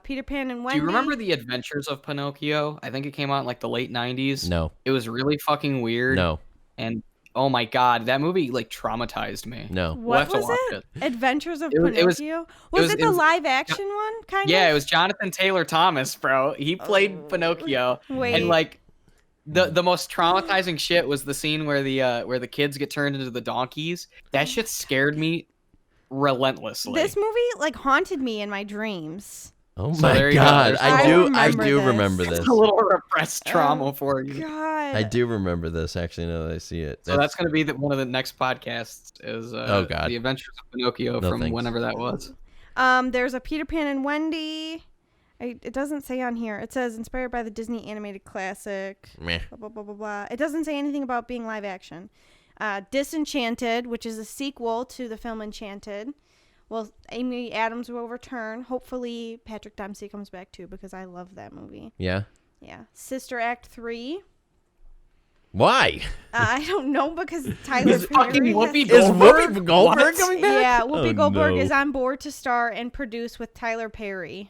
Peter Pan and Wendy. Do you remember The Adventures of Pinocchio? I think it came out in like the late 90s. No. It was really fucking weird. No. And oh my god, that movie like traumatized me. No. We'll have What to was watch it? Adventures of It was- Pinocchio? Was it the live action one? Kind of? Yeah, it was Jonathan Taylor Thomas, bro. He played Pinocchio. Wait. And like the most traumatizing shit was the scene where the kids get turned into the donkeys. That shit scared me relentlessly. This movie like haunted me in my dreams. Oh So my there you go. God. I do this. remember this. It's a little repressed trauma for you. God. I do remember this actually now that I see it. So that's going to be one of the next podcasts is Oh, God. The Adventures of Pinocchio No, from thanks. whenever that was. There's a Peter Pan and Wendy. It doesn't say on here. It says inspired by the Disney animated classic. Meh. Blah, blah, blah, blah, blah. It doesn't say anything about being live action. Disenchanted, which is a sequel to the film Enchanted. Well, Amy Adams will return. Hopefully, Patrick Dempsey comes back too because I love that movie. Yeah. Yeah. Sister Act 3. Why? I don't know because Tyler Is fucking Perry Whoopi Is Goldberg? Whoopi Goldberg What? coming back? Yeah, Whoopi Oh, Goldberg no. is on board to star and produce with Tyler Perry.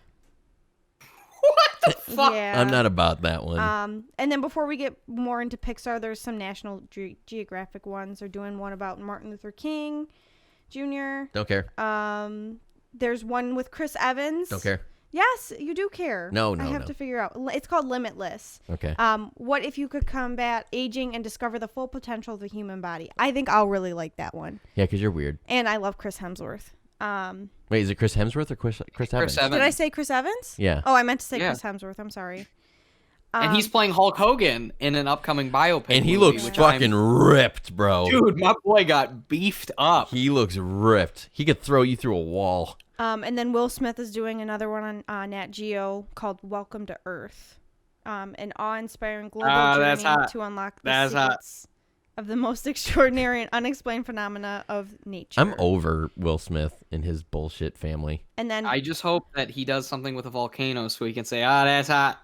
What the fuck? Yeah. I'm not about that one. And then before we get more into Pixar, there's some National Geographic ones. They're doing one about Martin Luther King Jr. Don't care. There's one with Chris Evans. Don't care. Yes, you do care. No, I have no. to figure out. It's called Limitless. Okay. What if you could combat aging and discover the full potential of the human body? I think I'll really like that one. Yeah, because you're weird. And I love Chris Hemsworth. Wait, is it Chris Hemsworth or Chris Evans? Evans. Did I say Chris Evans? Yeah. Oh, I meant to say Chris Hemsworth. I'm sorry. And he's playing Hulk Hogan in an upcoming biopic. And he movie, looks fucking ripped, bro. Dude, my boy got beefed up. He looks ripped. He could throw you through a wall. And then Will Smith is doing another one on Nat Geo called Welcome to Earth. An awe-inspiring global journey to unlock the secrets of the most extraordinary and unexplained phenomena of nature. I'm over Will Smith and his bullshit family. And then I just hope that he does something with a volcano so he can say, that's hot.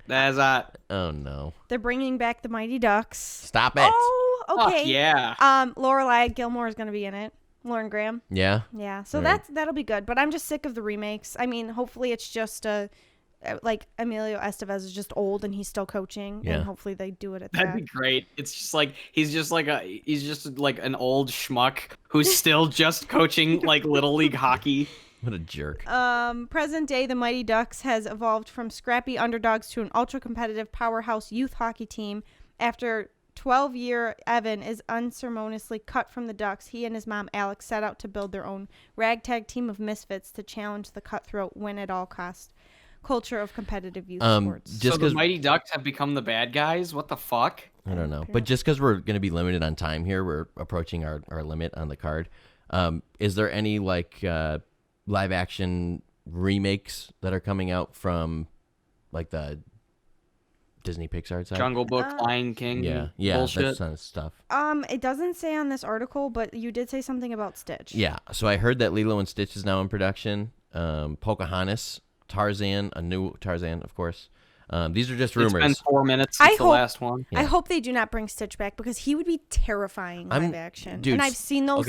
That's hot. Oh, no. They're bringing back the Mighty Ducks. Stop it. Oh, okay. Fuck yeah. Lorelai Gilmore is going to be in it. Lauren Graham. Yeah? Yeah, so Right. that'll be good. But I'm just sick of the remakes. I mean, hopefully it's just like Emilio Estevez is just old and he's still coaching. Yeah. And hopefully they do it at That'd that. be great. It's just like he's just like an old schmuck who's still just coaching like little league hockey. What a jerk. Present day, the Mighty Ducks has evolved from scrappy underdogs to an ultra-competitive powerhouse youth hockey team. After 12-year Evan is unceremoniously cut from the Ducks, he and his mom Alex set out to build their own ragtag team of misfits to challenge the cutthroat win-at-all-cost culture of competitive youth sports. So the Mighty Ducks have become the bad guys? What the fuck? I don't know. But just because we're going to be limited on time here, we're approaching our limit on the card. Is there any like live action remakes that are coming out from like the Disney Pixar side? Jungle Book, Lion King, bullshit. That kind of stuff. It doesn't say on this article, but you did say something about Stitch. Yeah, so I heard that Lilo and Stitch is now in production. Pocahontas, Tarzan, a new Tarzan, of course. These are just rumors. It's been 4 minutes since the last one. I hope they do not bring Stitch back because he would be terrifying live action. Dude, and I've seen those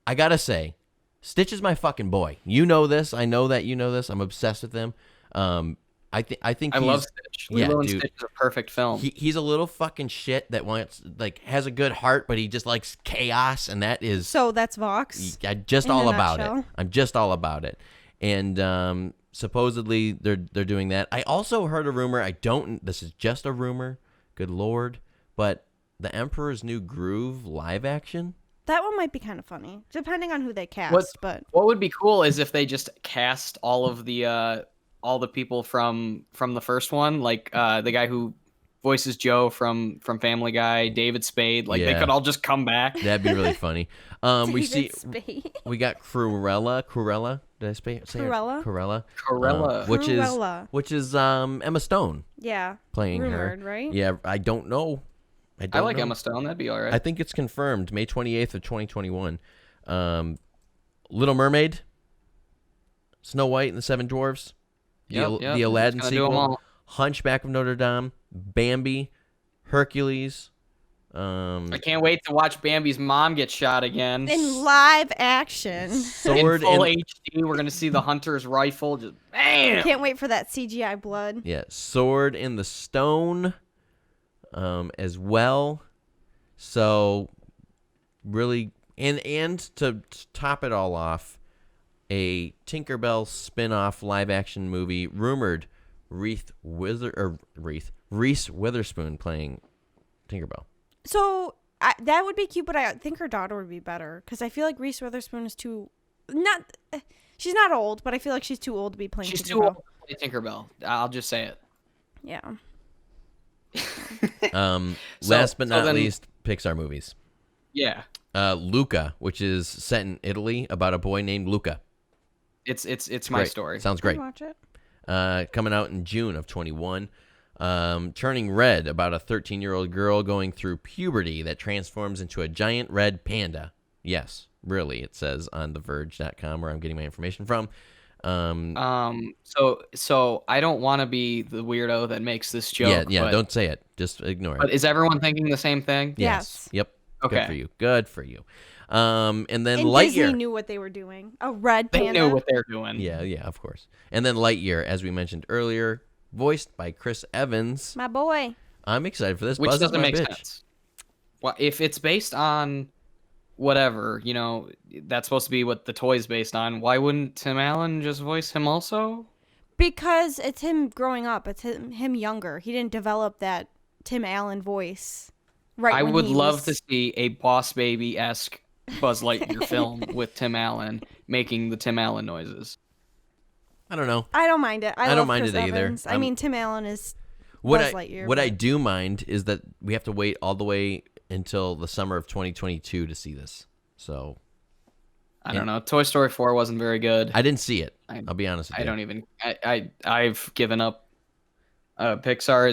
I gotta say, Stitch is my fucking boy. You know this. I know that you know this. I'm obsessed with him. I think I love Stitch. Lilo and Stitch is a perfect film. He's a little fucking shit that wants has a good heart, but he just likes chaos, and that is so that's Vox. I'm just all about it. I'm just all about it. And supposedly they're doing that. I also heard a rumor. This is just a rumor. Good Lord, but the Emperor's New Groove live action. That one might be kind of funny, depending on who they cast. What would be cool is if they just cast all the people from the first one, like the guy who voices Joe from Family Guy, David Spade. Like they could all just come back. That'd be really funny. Spade. We got Cruella. Did I say Cruella? Cruella. Which is Emma Stone. Yeah. Playing rumored, her. Right? Yeah, I don't know. I like Emma Stone. That'd be all right. I think it's confirmed May 28th of 2021. Little Mermaid, Snow White and the Seven Dwarfs, the Aladdin sequel, Hunchback of Notre Dame, Bambi, Hercules. I can't wait to watch Bambi's mom get shot again. In live action. Sword in full HD, we're gonna see the hunter's rifle. Just bam! Can't wait for that CGI blood. Yeah, Sword in the Stone, as well. So, really, and to top it all off, a Tinkerbell spin-off live-action movie rumored Reese Witherspoon playing Tinkerbell. So that would be cute, but I think her daughter would be better because I feel like Reese Witherspoon is she's not old, but I feel like she's too old to be playing Tinkerbell. She's too old to play Tinkerbell. I'll just say it. Yeah. Last but not least, Pixar movies. Yeah. Luca, which is set in Italy about a boy named Luca. It's my story. Sounds great. Watch it. Coming out in June of 21. Turning Red, about a 13-year-old girl going through puberty that transforms into a giant red panda. Yes, really, it says on TheVerge.com where I'm getting my information from. So I don't want to be the weirdo that makes this joke. Yeah, don't say it. Just ignore it. But is everyone thinking the same thing? Yes. Yep. Okay. Good for you. And then and Lightyear. Disney knew what they were doing. A red panda. They knew what they're doing. Yeah, of course. And then Lightyear, as we mentioned earlier, voiced by Chris Evans. My boy. I'm excited for this. Which Buzz doesn't is my make bitch. sense. Well, if it's based on whatever, that's supposed to be what the toy's based on, why wouldn't Tim Allen just voice him also? Because it's him growing up. It's him younger. He didn't develop that Tim Allen voice. Right. I would love to see a Boss Baby-esque Buzz Lightyear film with Tim Allen making the Tim Allen noises. I don't know. I don't mind it. I don't love mind Chris it either. Evans. I mean, Tim Allen is What Buzz Lightyear. What I do mind is that we have to wait all the way until the summer of 2022 to see this. So I don't know. Toy Story 4 wasn't very good. I didn't see it. I'll be honest with you. I don't even. I've given up. Pixar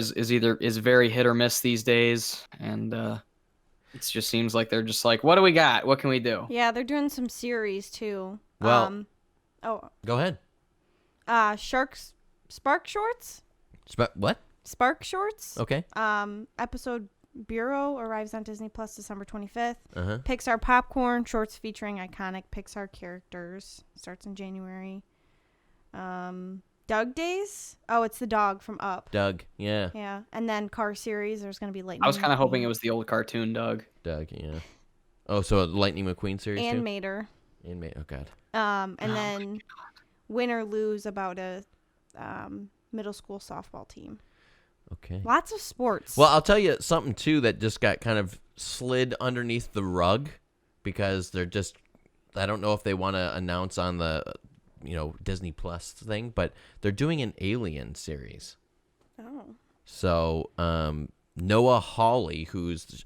is very hit or miss these days, and it just seems like they're just like, what do we got? What can we do? Yeah, they're doing some series too. Well, go ahead. Spark Shorts. What? Spark Shorts. Okay. Episode Bureau arrives on Disney Plus December 25th. Uh-huh. Pixar Popcorn shorts featuring iconic Pixar characters starts in January. Doug Days. Oh, it's the dog from Up. Doug. Yeah. Yeah, and then Car series. There's gonna be Lightning. I was kind of hoping it was the old cartoon Doug. Doug. Yeah. Oh, so a Lightning McQueen series and too? Mater. And Mater. Oh God. And then Win or Lose about a middle school softball team. Okay. Lots of sports. Well, I'll tell you something too that just got kind of slid underneath the rug because they're just. I don't know if they want to announce on the, Disney Plus thing, but they're doing an Alien series. Oh. So Noah Hawley, who's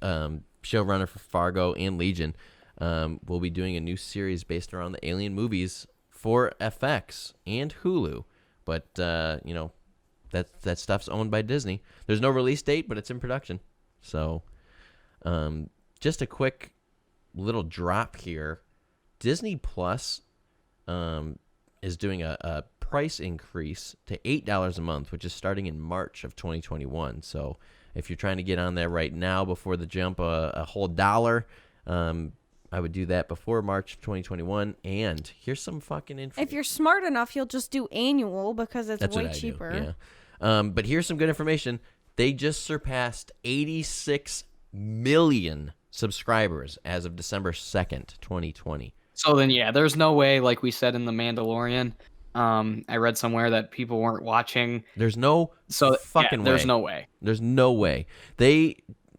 showrunner for Fargo and Legion, will be doing a new series based around the Alien movies for FX and Hulu. But that stuff's owned by Disney. There's no release date, but it's in production. So just a quick little drop here. Disney Plus is doing a price increase to $8 a month, which is starting in March of 2021. So if you're trying to get on there right now before the jump a whole $1, I would do that before March of 2021. And here's some fucking info. If you're smart enough, you'll just do annual because it's way what cheaper. I do, yeah. But here's some good information. They just surpassed 86 million subscribers as of December 2nd, 2020. So then, yeah, there's no way, like we said in The Mandalorian, I read somewhere that people weren't watching. There's no fucking way. There's no way. There's no way. They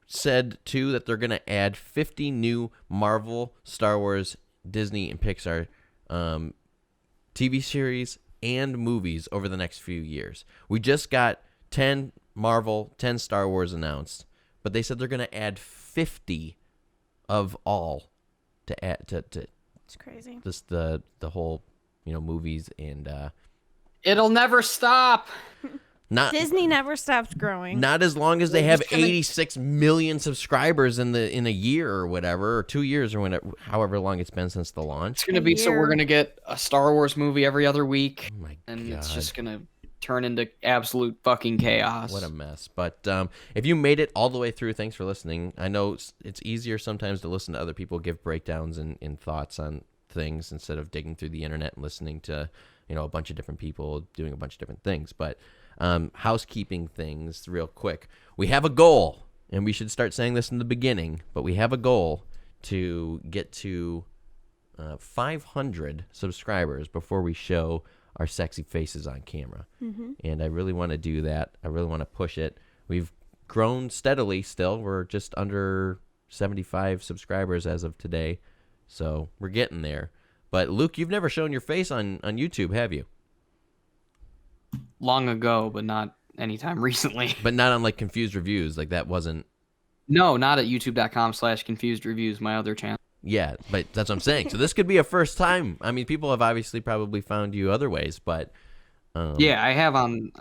said, too, that they're going to add 50 new Marvel, Star Wars, Disney, and Pixar TV series and movies over the next few years. We just got 10 Marvel, 10 Star Wars announced, but they said they're going to add 50 of all to add to It's crazy. Just the whole, movies and it'll never stop. Disney never stops growing. Not as long as they have 86 million subscribers in a year or whatever, or 2 years or whatever, however long it's been since the launch. It's gonna be so we're gonna get a Star Wars movie every other week. Oh my and God. It's just gonna turn into absolute fucking chaos. What a mess. But if you made it all the way through, thanks for listening. I know it's easier sometimes to listen to other people give breakdowns and thoughts on things instead of digging through the internet and listening to a bunch of different people doing a bunch of different things. But housekeeping things real quick. We have a goal, and we should start saying this in the beginning, but we have a goal to get to 500 subscribers before we show our sexy faces on camera. Mm-hmm. And I really want to do that. I really want to push it. We've grown steadily still. We're just under 75 subscribers as of today. So we're getting there. But Luke, you've never shown your face on YouTube, have you? Long ago, but not anytime recently. But not on Confused Reviews. That wasn't. No, not at youtube.com/confused reviews, my other channel. Yeah, but that's what I'm saying. So this could be a first time. I mean, people have obviously probably found you other ways, but yeah, I have on.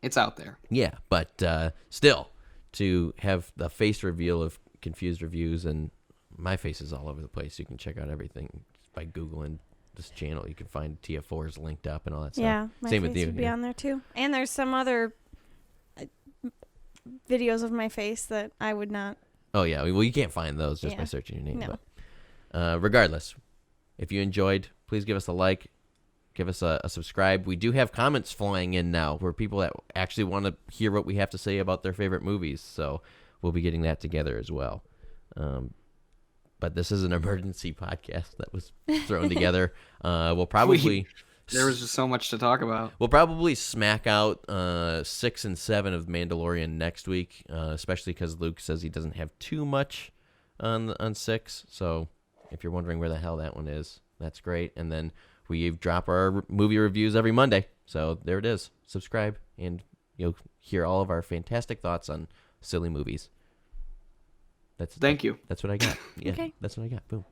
It's out there. Yeah, but still, to have the face reveal of Confused Reviews, and my face is all over the place. You can check out everything by Googling this channel. You can find TF4s linked up and all that stuff. Yeah, my Same face with you. would be on there too. And there's some other videos of my face that I would not. Oh, yeah. Well, you can't find those just by searching your name. No. But regardless, if you enjoyed, please give us a like. Give us a subscribe. We do have comments flying in now where people that actually want to hear what we have to say about their favorite movies. So we'll be getting that together as well. But this is an emergency podcast that was thrown together. We'll probably... There was just so much to talk about. We'll probably smack out 6 and 7 of Mandalorian next week, especially because Luke says he doesn't have too much on 6. So If you're wondering where the hell that one is, that's great. And then we drop our movie reviews every Monday. So there it is. Subscribe, and you'll hear all of our fantastic thoughts on silly movies. Thank you. That's what I got. Yeah, Okay. That's what I got. Boom.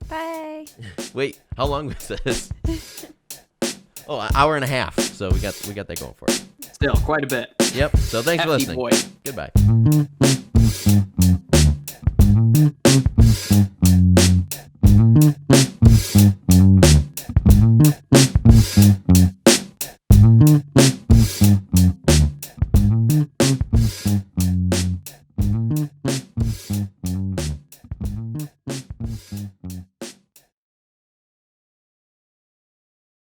Bye. Wait, how long was this? Oh, an hour and a half. So we got that going for us. Still, quite a bit. Yep. So thanks for Hefty listening. boy. Goodbye.